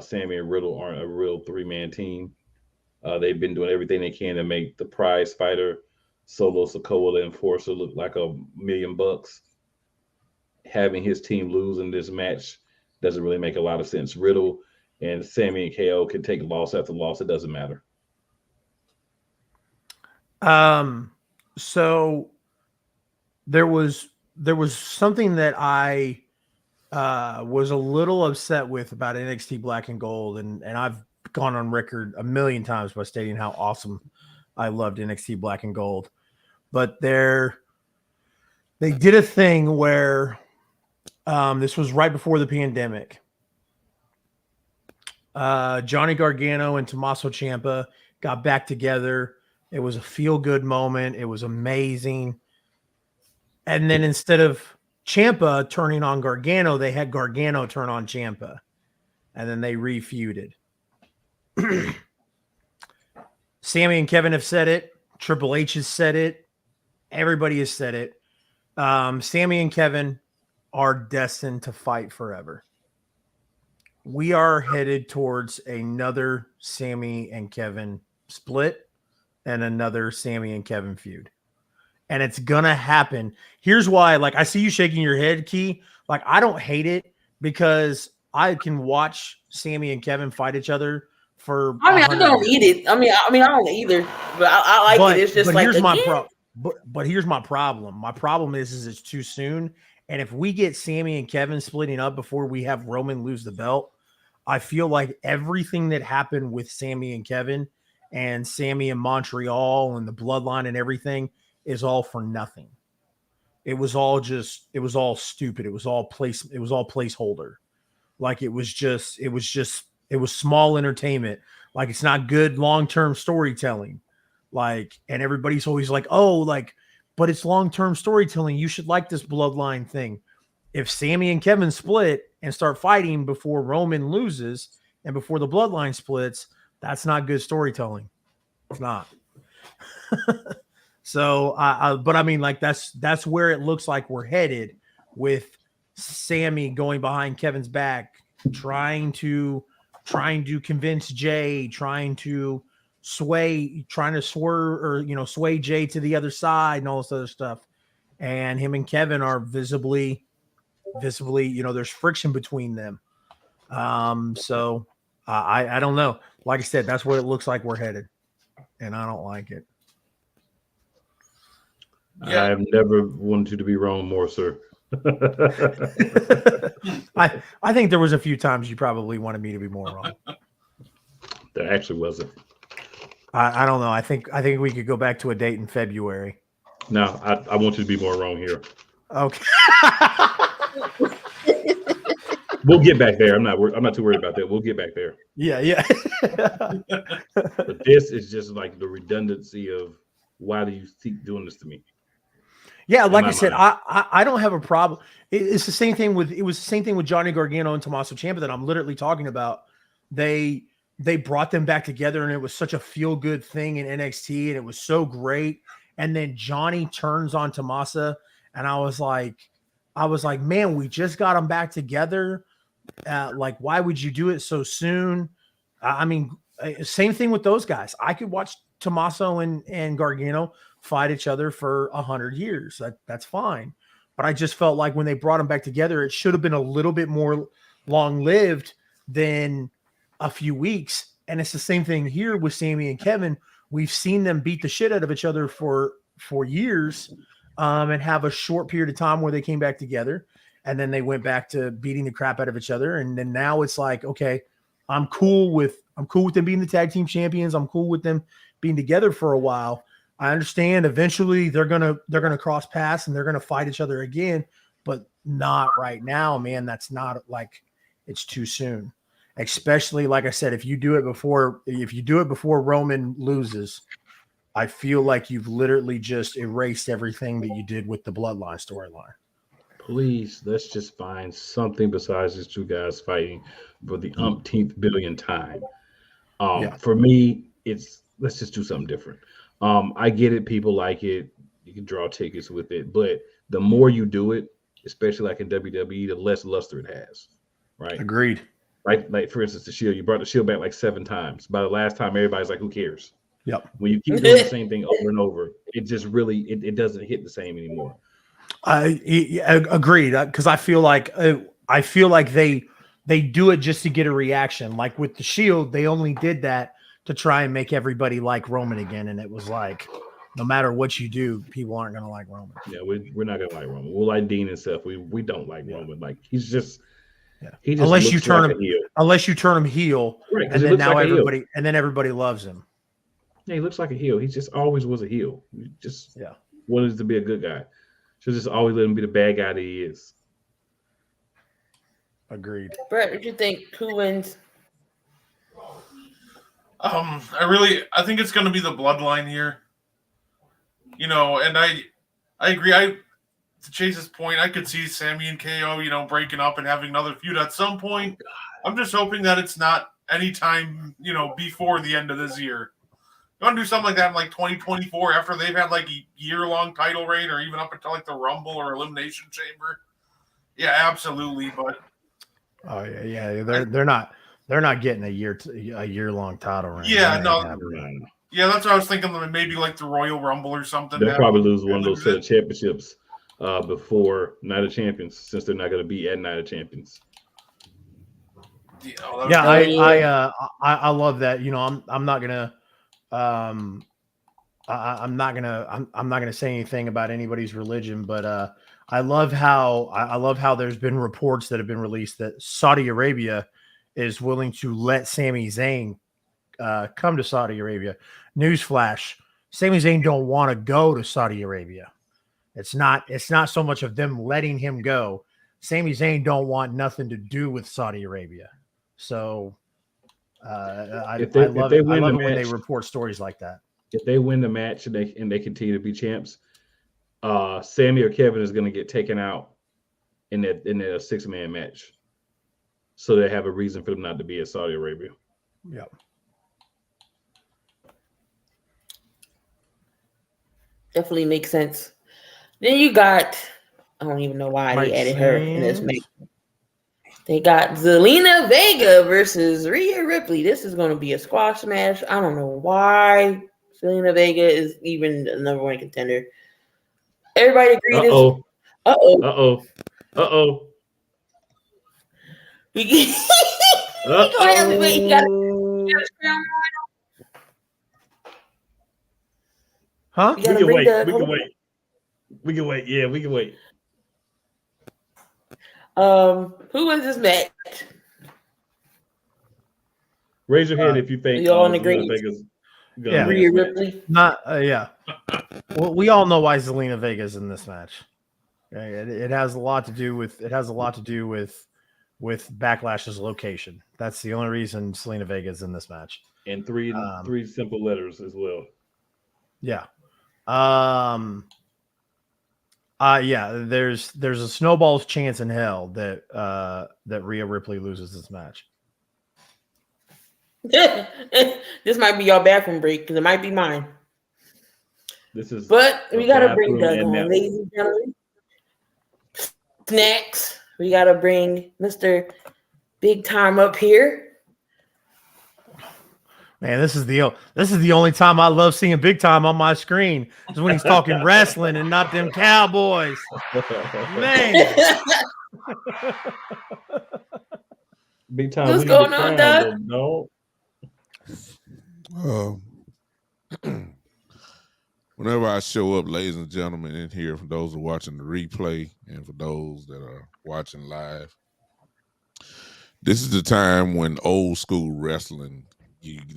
Sammy, and Riddle aren't a real 3-man team. They've been doing everything they can to make the prize fighter, Solo Sikoa, the Enforcer, look like $1 million. Having his team lose in this match doesn't really make a lot of sense. Riddle and Sammy and KO can take loss after loss. It doesn't matter. So there was something that I was a little upset with about NXT Black and Gold, and I've gone on record a million times by stating how awesome I loved NXT Black and Gold. But they did a thing where this was right before the pandemic. Johnny Gargano and Tommaso Ciampa got back together. It was a feel-good moment. It was amazing. And then instead of Ciampa turning on Gargano, they had Gargano turn on Ciampa. And then they re-feuded. Sammy and Kevin have said it. Triple H has said it. Everybody has said it. Sammy and Kevin are destined to fight forever. We are headed towards another Sammy and Kevin split and another Sammy and Kevin feud. And it's going to happen. Here's why. Like, I see you shaking your head, Key. Like, I don't hate it because I can watch Sammy and Kevin fight each other for. I mean, I don't eat it. I mean, I don't either. But I like it. It's just like, here's my problem. But here's my problem. My problem is it's too soon. And if we get Sammy and Kevin splitting up before we have Roman lose the belt, I feel like everything that happened with Sammy and Kevin and Sammy in Montreal and the bloodline and everything is all for nothing. It was all stupid. It was all placeholder. Like it was small entertainment. Like it's not good long-term storytelling. Like, and everybody's always like, oh, like, but it's long-term storytelling. You should like this bloodline thing. If Sammy and Kevin split and start fighting before Roman loses and before the bloodline splits, that's not good storytelling. It's not. So, but I mean, like that's where it looks like we're headed with Sammy going behind Kevin's back, trying to convince Jay, trying to sway Jay to the other side and all this other stuff. And him and Kevin are visibly, there's friction between them. So I don't know. Like I said, that's where it looks like we're headed, and I don't like it. Yeah. I've never wanted you to be wrong more, sir. I think there was a few times you probably wanted me to be more wrong. There actually wasn't. I don't know. I think we could go back to a date in February. No, I want you to be more wrong here. Okay. We'll get back there. I'm not too worried about that. We'll get back there. Yeah. But this is just like the redundancy of why do you keep doing this to me? Yeah, like I said, I don't have a problem. It was the same thing with Johnny Gargano and Tommaso Ciampa that I'm literally talking about. They brought them back together, and it was such a feel-good thing in NXT, and it was so great. And then Johnny turns on Tommaso, and I was like, man, we just got them back together. Like, why would you do it so soon? I mean, same thing with those guys. I could watch Tommaso and Gargano fight each other for 100 years. That's fine. But I just felt like when they brought them back together, it should have been a little bit more long-lived than a few weeks. And it's the same thing here with Sammy and Kevin. We've seen them beat the shit out of each other for years, and have a short period of time where they came back together, and then they went back to beating the crap out of each other. And then now it's like, okay, I'm cool with them being the tag team champions. I'm cool with them being together for a while. I understand eventually they're gonna cross paths and they're gonna fight each other again, but not right now, man. That's not, like, it's too soon. Especially, like I said, if you do it before Roman loses, I feel like you've literally just erased everything that you did with the Bloodline storyline. Please, let's just find something besides these two guys fighting for the umpteenth billion time. For me, let's just do something different. I get it. People like it. You can draw tickets with it. But the more you do it, especially like in WWE, the less luster it has. Right? Agreed. Like for instance, the Shield. You brought the Shield back like 7 times. By the last time, everybody's like, who cares? Yep. When you keep doing the same thing over and over, it just really it doesn't hit the same anymore. I agreed, because I feel like they do it just to get a reaction. Like with the Shield, they only did that to try and make everybody like Roman again, and it was like, no matter what you do, people aren't going to like Roman. Yeah, we're not going to like Roman. We'll like Dean and stuff. We don't like Roman. Like he's just he just unless you turn him heel, right? And then now everybody loves him. Yeah, he looks like a heel. He just always was a heel. He just wanted to be a good guy. Should just always let him be the bad guy that he is. Agreed. Brett, what do you think? Who wins? I think it's going to be the Bloodline here. And I agree. To Chase's point, I could see Sammy and KO, breaking up and having another feud at some point. I'm just hoping that it's not anytime, before the end of this year. You want to do something like that in like 2024 after they've had like a year-long title reign, or even up until like the Rumble or Elimination Chamber? Yeah, absolutely. But they're not getting a year-long title reign. Yeah, no. Yeah, that's what I was thinking. Maybe like the Royal Rumble or something. They'll probably lose one of those set of championships before Night of Champions, since they're not going to be at Night of Champions. I love that. I'm not gonna. I'm not gonna say anything about anybody's religion, but I love how there's been reports that have been released that Saudi Arabia is willing to let Sami Zayn come to Saudi Arabia. Newsflash: Sami Zayn don't want to go to Saudi Arabia. It's not so much of them letting him go. Sami Zayn don't want nothing to do with Saudi Arabia. So I If they love win it. I love the it when they match, report stories like that. if they win the match and they continue to be champs, Sammy or Kevin is going to get taken out in that 6-man match, so they have a reason for them not to be in Saudi Arabia. Yeah. Definitely makes sense. Then you got, I don't even know why Mike they added her in this James. match. They got Zelina Vega versus Rhea Ripley. This is going to be a squash match. I don't know why Zelina Vega is even the number one contender. Everybody agreed. Uh-oh. Uh-oh. Uh-oh. Uh-oh. We gonna have to wait. You gotta Huh? We can wait. We can wait. We can wait. Yeah, we can wait. Who wins this match? Raise your hand if you think y'all in Zelina agreement? Vega's gonna Yeah. win Rhea this match. Ripley. Not yeah. Well, we all know why Zelina Vega is in this match. Okay? It has a lot to do with Backlash's location. That's the only reason Zelina Vega is in this match. And three simple letters as well. Yeah. Yeah, there's a snowball's chance in hell that Rhea Ripley loses this match. This might be your bathroom break because it might be mine. But we gotta bring Doug on, ladies and gentlemen. Next, we gotta bring Mr. Big Time up here. Man, this is the only time I love seeing Big Time on my screen is when he's talking wrestling and not them Cowboys. Man. Big Time. What's going on, Doug? No. Whenever I show up, ladies and gentlemen, in here, for those who are watching the replay and for those that are watching live, this is the time when old school wrestling, WWE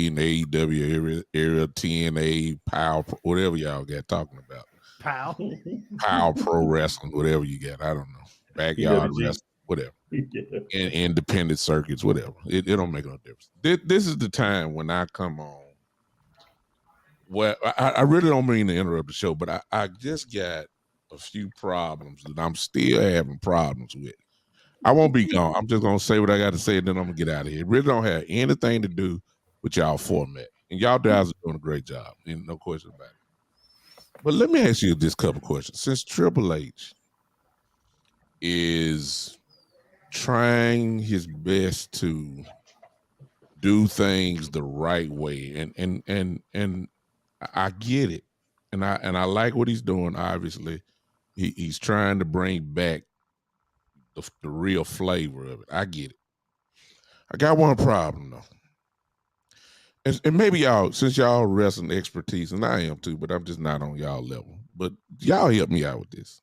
and AEW era, TNA, POW, whatever y'all got talking about. POW Pro Wrestling, whatever you got. I don't know. Backyard wrestling, whatever. Yeah. In independent circuits, whatever. It don't make no difference. This is the time when I come on. Well, I really don't mean to interrupt the show, but I just got a few problems that I'm still having problems with. I won't be gone. I'm just going to say what I got to say, and then I'm going to get out of here. It really don't have anything to do with y'all format. And y'all guys are doing a great job. No question about it. But let me ask you this couple questions. Since Triple H is trying his best to do things the right way, and I get it, and I like what he's doing. Obviously, he's trying to bring back the real flavor of it. I get it. I got one problem though, and maybe y'all, since y'all wrestling expertise, and I am too, but I'm just not on y'all level. But y'all help me out with this.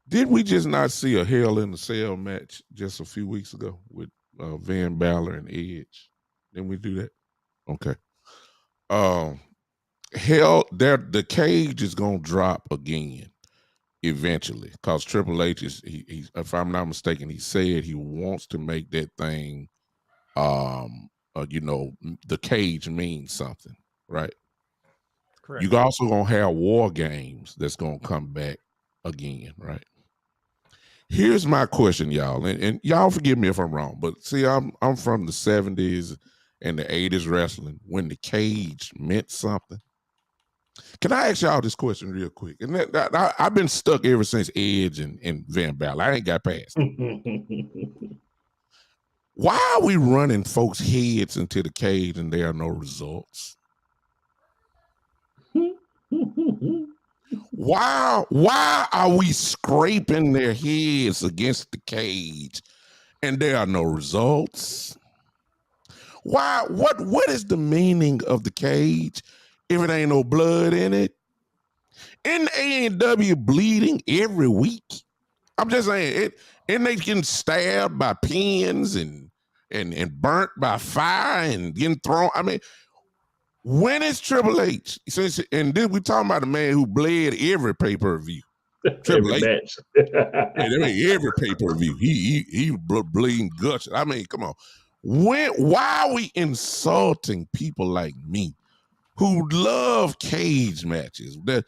Did we just not see a Hell in a Cell match just a few weeks ago with Van Balor and Edge? Didn't we do that? Okay. Hell, the cage is gonna drop again eventually, because Triple H is he if I'm not mistaken, he said he wants to make that thing the cage means something, right? Correct. You also gonna have War Games that's gonna come back again, right? Here's my question, y'all, and y'all forgive me if I'm wrong, but see, I'm from the 70s and the 80s wrestling when the cage meant something. Can I ask y'all this question real quick? And I've been stuck ever since Edge and Van Balor. I ain't got past it. Why are we running folks' heads into the cage and there are no results? Why are we scraping their heads against the cage and there are no results? Why? What is the meaning of the cage if it ain't no blood in it? In AEW bleeding every week? I'm just saying, and they getting stabbed by pins and burnt by fire and getting thrown. I mean, when is Triple H? And then we talking about a man who bled every pay-per-view. Triple Every H. match. Every pay-per-view. He bleeding guts. I mean, come on. Why are we insulting people like me who love cage matches? The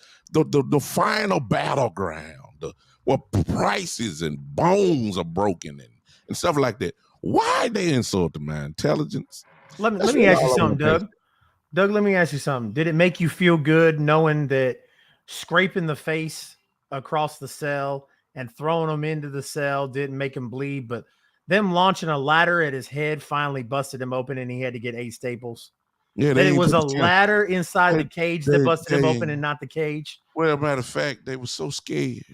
final battleground, where prices and bones are broken and stuff like that. Why they insulting my intelligence? Let me ask you something, Doug. Doug, let me ask you something. Did it make you feel good knowing that scraping the face across the cell and throwing him into the cell didn't make him bleed, but them launching a ladder at his head finally busted him open and he had to get 8 staples? Yeah, that it was a ladder inside the cage that busted him open and not the cage? Well, matter of fact, they were so scared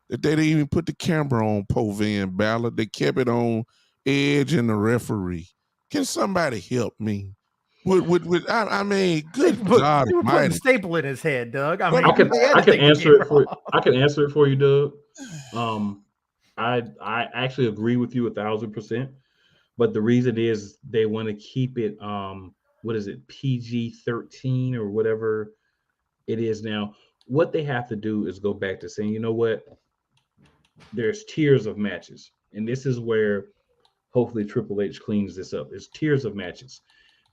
that they didn't even put the camera on poor Van Balor. They kept it on Edge and the referee. Can somebody help me? I mean, good God you were putting almighty. staple in his head, Doug. I mean, I can answer it for I can answer it for you, Doug. I actually agree with you 1,000%, but the reason is they want to keep it what is it, PG-13 or whatever it is now. What they have to do is go back to saying, you know what, there's tiers of matches, and this is where hopefully Triple H cleans this up. There's tiers of matches.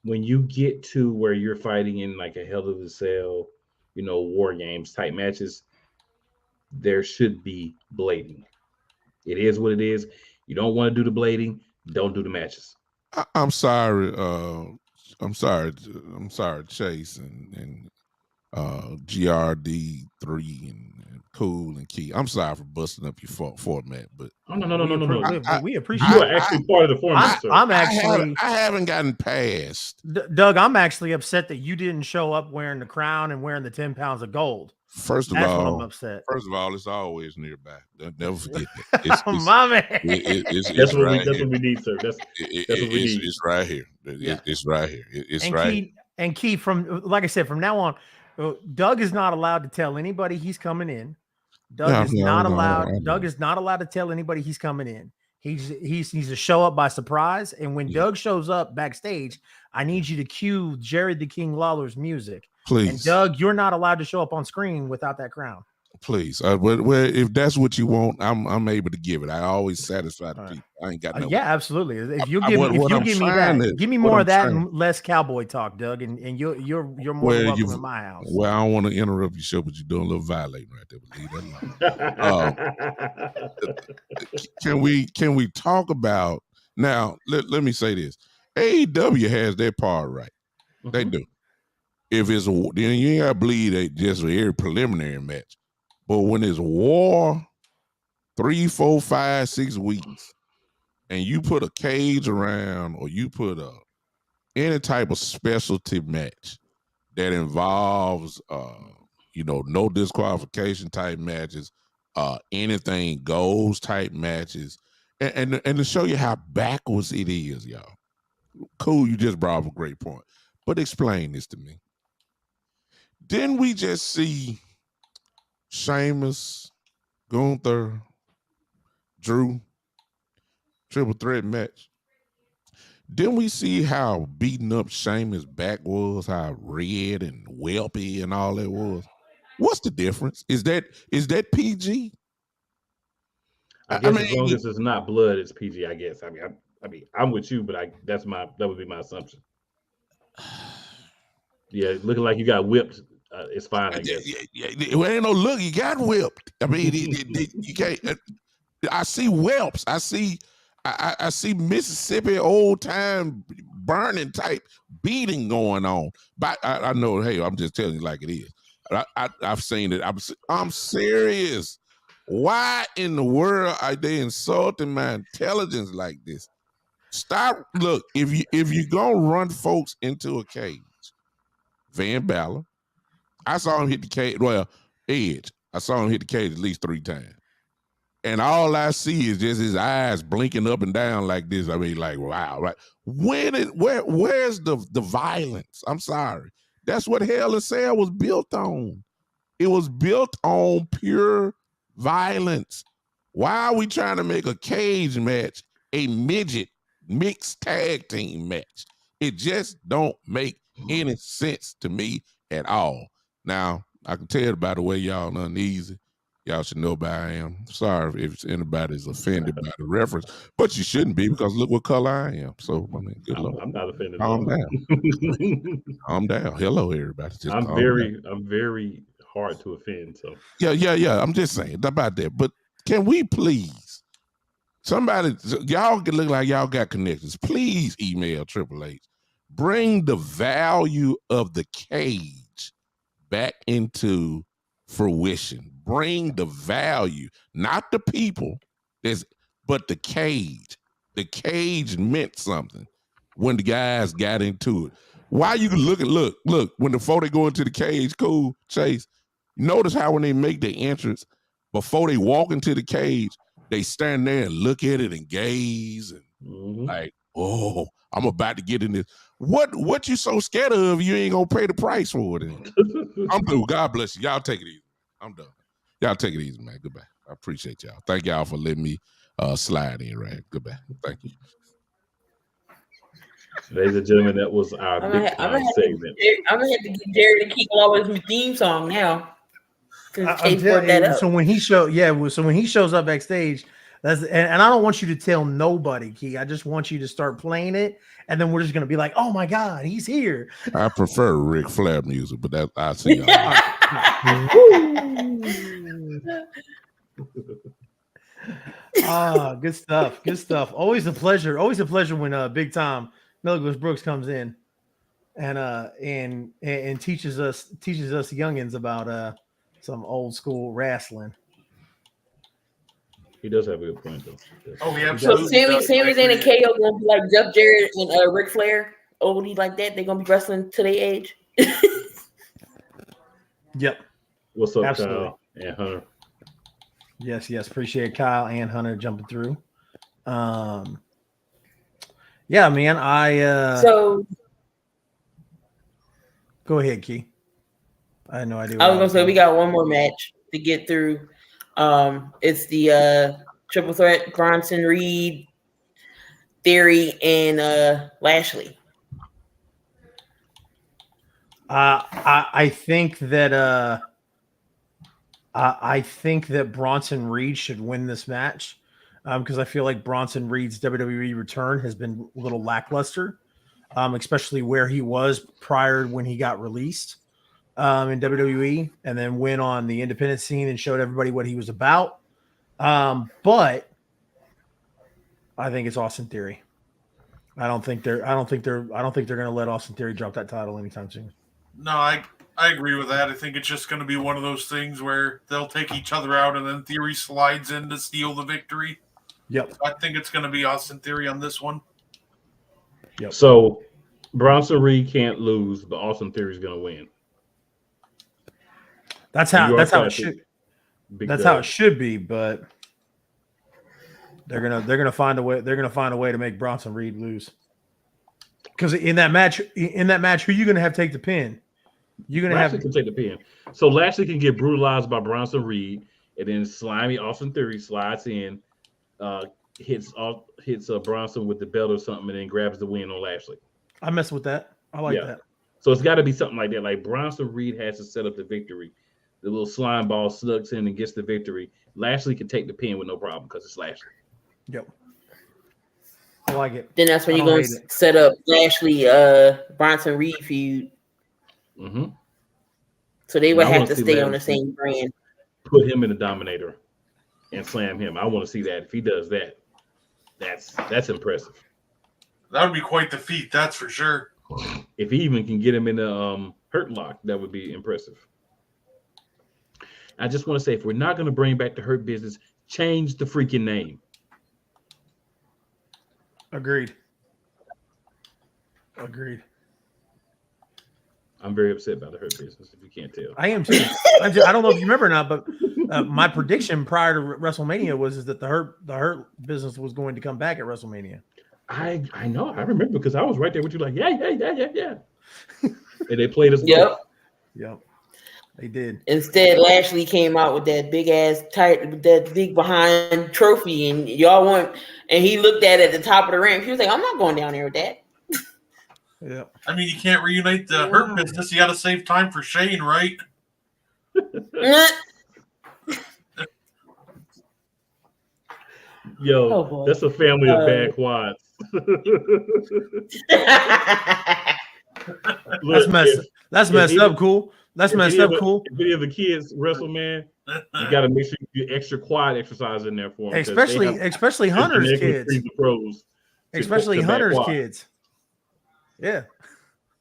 When you get to where you're fighting in like a Hell of a Cell, War Games type matches, there should be blading. It is what it is. You don't want to do the blading, don't do the matches. I'm sorry. I'm sorry, Chase and GRD3 and Cool and Key. I'm sorry for busting up your format, but no. We appreciate. You are actually part of the format, sir. I haven't gotten past. Doug, I'm actually upset that you didn't show up wearing the crown and wearing the 10 pounds of gold. First of That's all, what I'm upset. First of all, it's always nearby. Never forget that. My man. That's what we need, sir. That's what we need. It's right here. It's right here. It's right. And Key, from like I said, from now on, Doug is not allowed to tell anybody he's coming in. Doug is not allowed to tell anybody he's coming in. He's to show up by surprise. And when Doug shows up backstage, I need you to cue Jerry the King Lawler's music. Please. And Doug, you're not allowed to show up on screen without that crown. Please. Well, if that's what you want, I'm able to give it. I always satisfy the people. I ain't got no. Yeah, absolutely. If you give me more of that and less cowboy talk, Doug, and you're more welcome in my house. Well, I don't want to interrupt your show, but you're doing a little violating right there. Can we talk about now? Let me say this: AEW has their part right. Mm-hmm. They do. If it's then you ain't got to bleed just every preliminary match. But when it's war, 3, 4, 5, 6 weeks, and you put a cage around or you put any type of specialty match that involves no disqualification type matches, anything goes type matches, and to show you how backwards it is, y'all. Cool, you just brought up a great point. But explain this to me. Didn't we just see Sheamus, Gunther, Drew, triple threat match? Didn't we see how beaten up Sheamus' back was, how red and whelpy and all that was? What's the difference? Is that PG? I guess as long as it's not blood, it's PG, I guess. I mean, I'm with you, but that would be my assumption. Yeah, looking like you got whipped. It's fine, I guess. Well, ain't no look. You got whipped. I mean, you can't. I see whelps. I see Mississippi old time burning type beating going on. But I know. Hey, I'm just telling you like it is. I've seen it. I'm serious. Why in the world are they insulting my intelligence like this? Stop. Look, if you gonna run folks into a cage, Van Balor. I saw him hit the cage. Well, Edge. I saw him hit the cage at least 3 times. And all I see is just his eyes blinking up and down like this. I mean, like, wow, right? Where's the violence? I'm sorry. That's what Hell in a Cell was built on. It was built on pure violence. Why are we trying to make a cage match a midget mixed tag team match? It just don't make any sense to me at all. Now, I can tell by the way y'all uneasy. Y'all should know by I am. Sorry if anybody's offended by the reference, but you shouldn't be because look what color I am. So I mean, good luck. I'm not offended. Calm down. Calm down. Hello, everybody. Just I'm very hard to offend. So yeah. I'm just saying about that. But can we please, somebody, y'all can look like y'all got connections. Please email Triple H. Bring the value of the cage back into fruition. Bring the value, not the people, but the cage. The cage meant something when the guys got into it. Why you look when the before they go into the cage, cool, Chase. Notice how when they make their entrance, before they walk into the cage, they stand there and look at it and gaze and like, oh, I'm about to get in this. What you so scared of? You ain't gonna pay the price for it. I'm through. God bless you. Y'all take it easy. I'm done. Y'all take it easy, man. Goodbye. I appreciate y'all. Thank y'all for letting me slide in, right? Goodbye. Thank you. Ladies and gentlemen, that was our big time segment. I'm gonna have to get Jerry to keep always his theme song now. So when he shows up backstage, and I don't want you to tell nobody, Key. I just want you to start playing it, and then we're just gonna be like, "Oh my God, he's here!" I prefer Ric Flair music, but that I see y'all. Good stuff. Good stuff. Always a pleasure. Always a pleasure when Big Tom Douglas Brooks comes in and teaches us youngins about some old school wrestling. He does have a good point, though. Oh, yeah. So Sammy's and KO gonna be like Jeff Jarrett and Ric Flair, oldie like that. They're gonna be wrestling to their age. Yep. What's up, Absolutely. Kyle and Hunter? Yes. Appreciate Kyle and Hunter jumping through. Yeah, man. So go ahead, Key. I had no idea. I was gonna say we got one more match to get through. It's the triple threat: Bronson Reed, Theory, and Lashley. I think that Bronson Reed should win this match because I feel like Bronson Reed's WWE return has been a little lackluster, especially where he was prior when he got released in WWE and then went on the independent scene and showed everybody what he was about. But I think it's Austin Theory. I don't think they're going to let Austin Theory drop that title anytime soon. No, I agree with that. I think it's just going to be one of those things where they'll take each other out and then Theory slides in to steal the victory. Yep. So I think it's going to be Austin Theory on this one. Yep. So Bronson Reed can't lose, but Austin Theory is going to win. That's how it should. That's how it should be, but they're gonna find a way. They're gonna find a way to make Bronson Reed lose. Because in that match, who you gonna have take the pin? You're gonna Lashley can take the pin. So Lashley can get brutalized by Bronson Reed, and then slimy Austin Theory slides in, hits Bronson with the belt or something, and then grabs the win on Lashley. I mess with that. I like that. So it's got to be something like that. Like Bronson Reed has to set up the victory. The little slime ball slugs in and gets the victory. Lashley can take the pin with no problem because it's Lashley. Yep. I like it. Then that's when you're going to set up Lashley Bronson Reed feud. Mm-hmm. So they would have to stay on the same brand. Put him in the Dominator and slam him. I want to see that. If he does that, that's impressive. That would be quite the feat, that's for sure. If he even can get him in the Hurt Lock, that would be impressive. I just want to say, if we're not going to bring back the Hurt Business, change the freaking name. Agreed. I'm very upset about the Hurt Business, if you can't tell. I am too. I don't know if you remember or not, but my prediction prior to WrestleMania was that the Hurt Business was going to come back at WrestleMania. I know. I remember because I was right there with you like, yeah. And they played us. Yep. They did. Instead, Lashley came out with that big ass that big behind trophy, and he looked at it at the top of the ramp. He was like, "I'm not going down there with that." Yeah. I mean, you can't reunite the Hurt Business. You got to save time for Shane, right? Yo, that's a family of bad quads. That's messed up, cool. That's messed up, cool. If any of the kids wrestle, man, you got to make sure you do extra quad exercise in there for them. Especially Hunter's kids. Especially Hunter's kids. Yeah.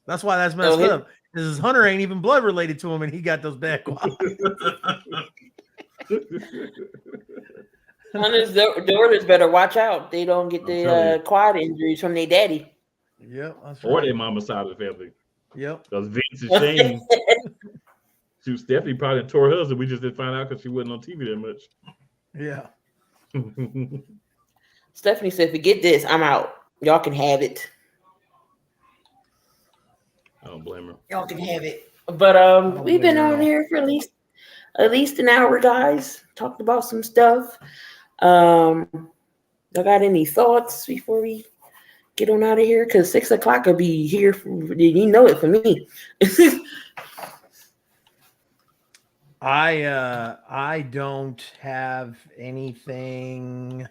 That's why that's messed up. Because Hunter ain't even blood related to him, and he got those bad quads. Hunter's daughters better watch out. They don't get the quad injuries from their daddy. Yep. That's or their mama's side of the family. Yep. Because Vince and Shane. Shoot, Stephanie probably tore hers, and we just didn't find out because she wasn't on TV that much. Yeah. Stephanie said, "Forget this. I'm out. Y'all can have it." I don't blame her. Y'all can have it. But we've been on here for at least an hour, guys. Talked about some stuff. Y'all got any thoughts before we get on out of here? Because 6 o'clock will be here. You know it for me. I don't have anything.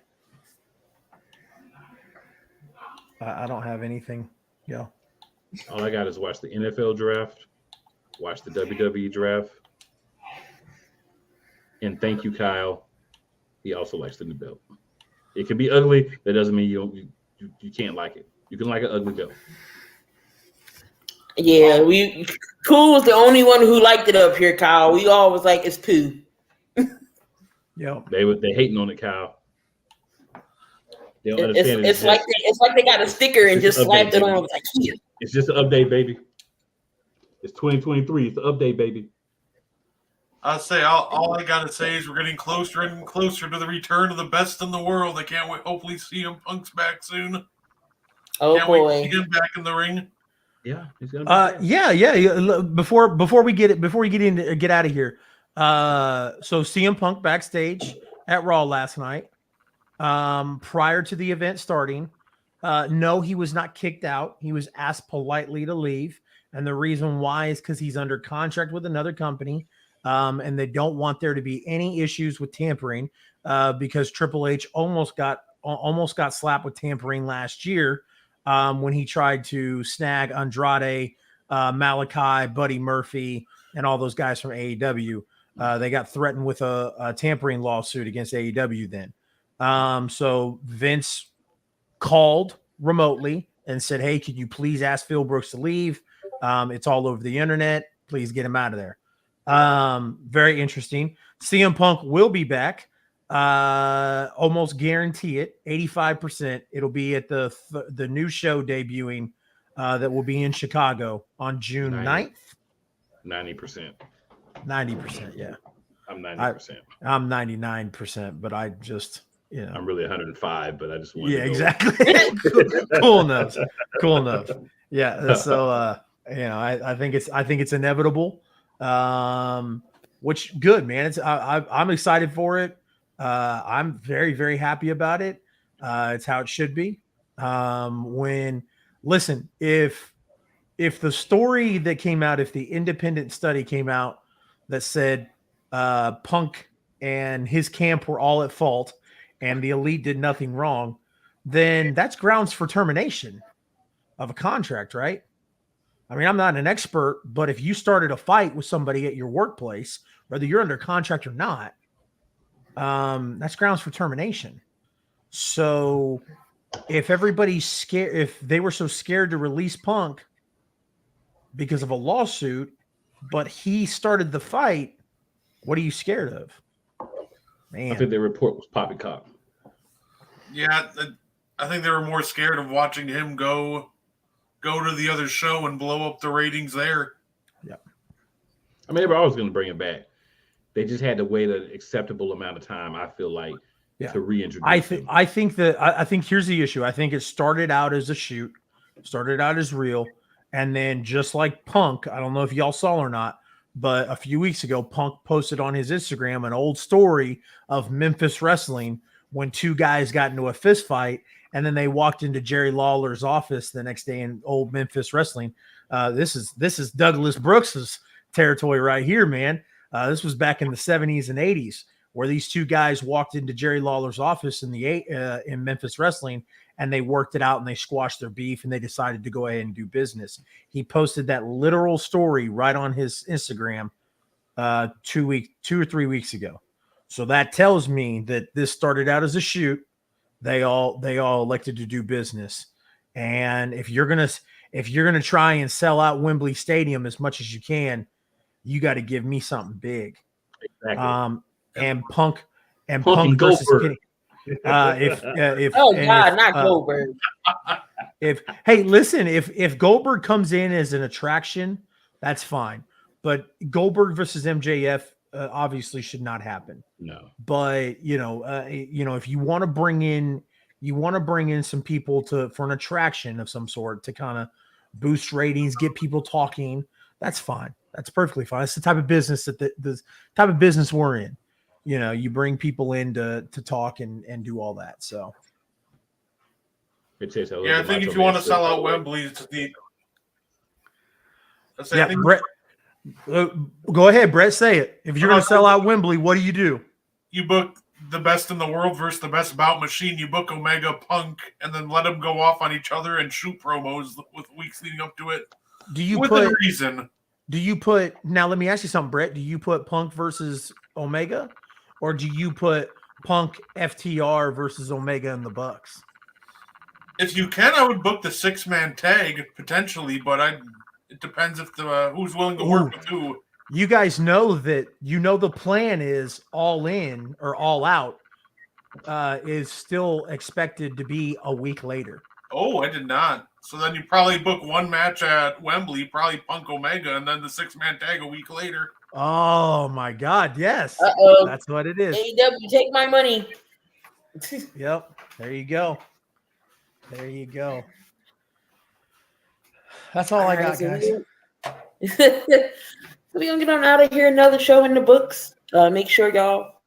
I don't have anything. Yeah. All I got is watch the NFL draft, watch the WWE draft, and thank you, Kyle. He also likes the new belt. It can be ugly. That doesn't mean you can't like it. You can like an ugly belt. Yeah, Cool was the only one who liked it up here, Kyle. We all was like, it's poo. Yep. They hating on it, Kyle. They don't understand it's like they got a sticker and just slapped it on. Like, here. It's just an update, baby. It's 2023. It's an update, baby. I'll say all I gotta say is we're getting closer and closer to the return of the best in the world. I can't wait. Hopefully, CM Punk's back soon. Oh can't boy, wait to see him back in the ring. Yeah, he's gonna be yeah. Before we get out of here. So CM Punk backstage at Raw last night. Prior to the event starting, no, he was not kicked out. He was asked politely to leave, and the reason why is because he's under contract with another company, and they don't want there to be any issues with tampering, because Triple H almost got slapped with tampering last year. When he tried to snag Andrade, Malachi, Buddy Murphy, and all those guys from AEW. They got threatened with a tampering lawsuit against AEW then. So Vince called remotely and said, "Hey, could you please ask Phil Brooks to leave? It's all over the internet. Please get him out of there." Very interesting. CM Punk will be back. Almost guarantee it, 85%. It'll be at the new show debuting that will be in Chicago on June 9th. 90%. 90%, yeah. I'm 90%. I'm 99%, but I just, I'm really 105, but I just want to exactly. Cool enough. Yeah. So I think it's inevitable. Which good, man. I'm excited for it. I'm very, very happy about it. It's how it should be. If the story that came out, if the independent study came out that said Punk and his camp were all at fault and the Elite did nothing wrong, then that's grounds for termination of a contract, right? I mean, I'm not an expert, but if you started a fight with somebody at your workplace, whether you're under contract or not, that's grounds for termination. So if everybody's scared, if they were so scared to release Punk because of a lawsuit, but he started the fight, what are you scared of? Man, I think their report was poppycock. Yeah, I think they were more scared of watching him go to the other show and blow up the ratings there. Yeah. I mean, they were always going to bring him back. They just had to wait an acceptable amount of time, I feel like, to reintroduce him. I think here's the issue. I think it started out as a shoot, started out as real, and then just like Punk, I don't know if y'all saw or not, but a few weeks ago, Punk posted on his Instagram an old story of Memphis wrestling when two guys got into a fist fight, and then they walked into Jerry Lawler's office the next day in old Memphis wrestling. This is Douglas Brooks's territory right here, man. This was back in the 70s and 80s where these two guys walked into Jerry Lawler's office in Memphis Wrestling, and they worked it out and they squashed their beef and they decided to go ahead and do business. He posted that literal story right on his Instagram 2 or 3 weeks ago. So that tells me that this started out as a shoot. They all elected to do business. And if you're gonna try and sell out Wembley Stadium as much as you can, you got to give me something big. Exactly. And Punk versus Kenny. If not Goldberg. If Goldberg comes in as an attraction, that's fine. But Goldberg versus MJF obviously should not happen. No. But if you want to bring in some people for an attraction of some sort to kind of boost ratings, get people talking, that's fine. That's perfectly fine. It's the type of business the type of business we're in. You bring people in to talk and do all that. So I think if you want to sell out Wembley, it's Brett, go ahead, Brett. Say it. If you're going to sell out Wembley, what do? You book the best in the world versus the best bout machine. You book Omega, Punk, and then let them go off on each other and shoot promos with weeks leading up to it. Within reason. Now let me ask you something, Brett. Do you put Punk versus Omega, or do you put Punk FTR versus Omega and the Bucks? If you can, I would book the 6-man tag potentially, but it depends if who's willing to work with who. You guys know that the plan is All In or All Out is still expected to be a week later. Oh, I did not. So then you probably book one match at Wembley, probably Punk Omega, and then the 6-man tag a week later. Oh my God! Yes, Uh-oh. That's what it is. AEW, take my money. Yep. There you go. That's all I got, guys. So we're gonna get on out of here. Another show in the books. Make sure y'all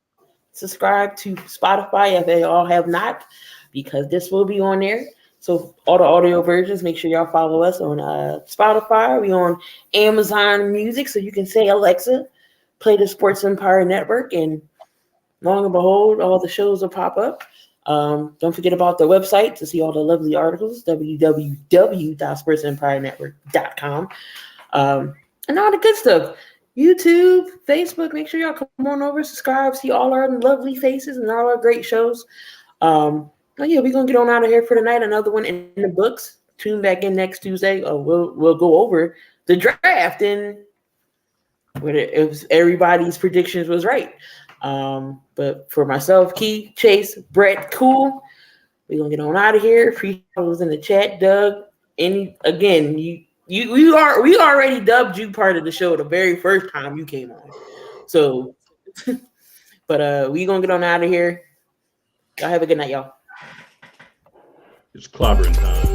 subscribe to Spotify if they all have not, because this will be on there. So all the audio versions, make sure y'all follow us on Spotify. We on Amazon Music, so you can say, Alexa, play the Sports Empire Network, and long and behold, all the shows will pop up. Don't forget about the website to see all the lovely articles, www.sportsempire.network.com. And all the good stuff. YouTube, Facebook, make sure y'all come on over, subscribe, see all our lovely faces and all our great shows. We're going to get on out of here for tonight. Another one in the books. Tune back in next Tuesday. We'll go over the draft and if everybody's predictions was right. But for myself, Key, Chase, Brett, Cool, we're going to get on out of here. Appreciate those in the chat. Doug, we already dubbed you part of the show the very first time you came on. So, but we going to get on out of here. Y'all have a good night, y'all. It's clobbering time.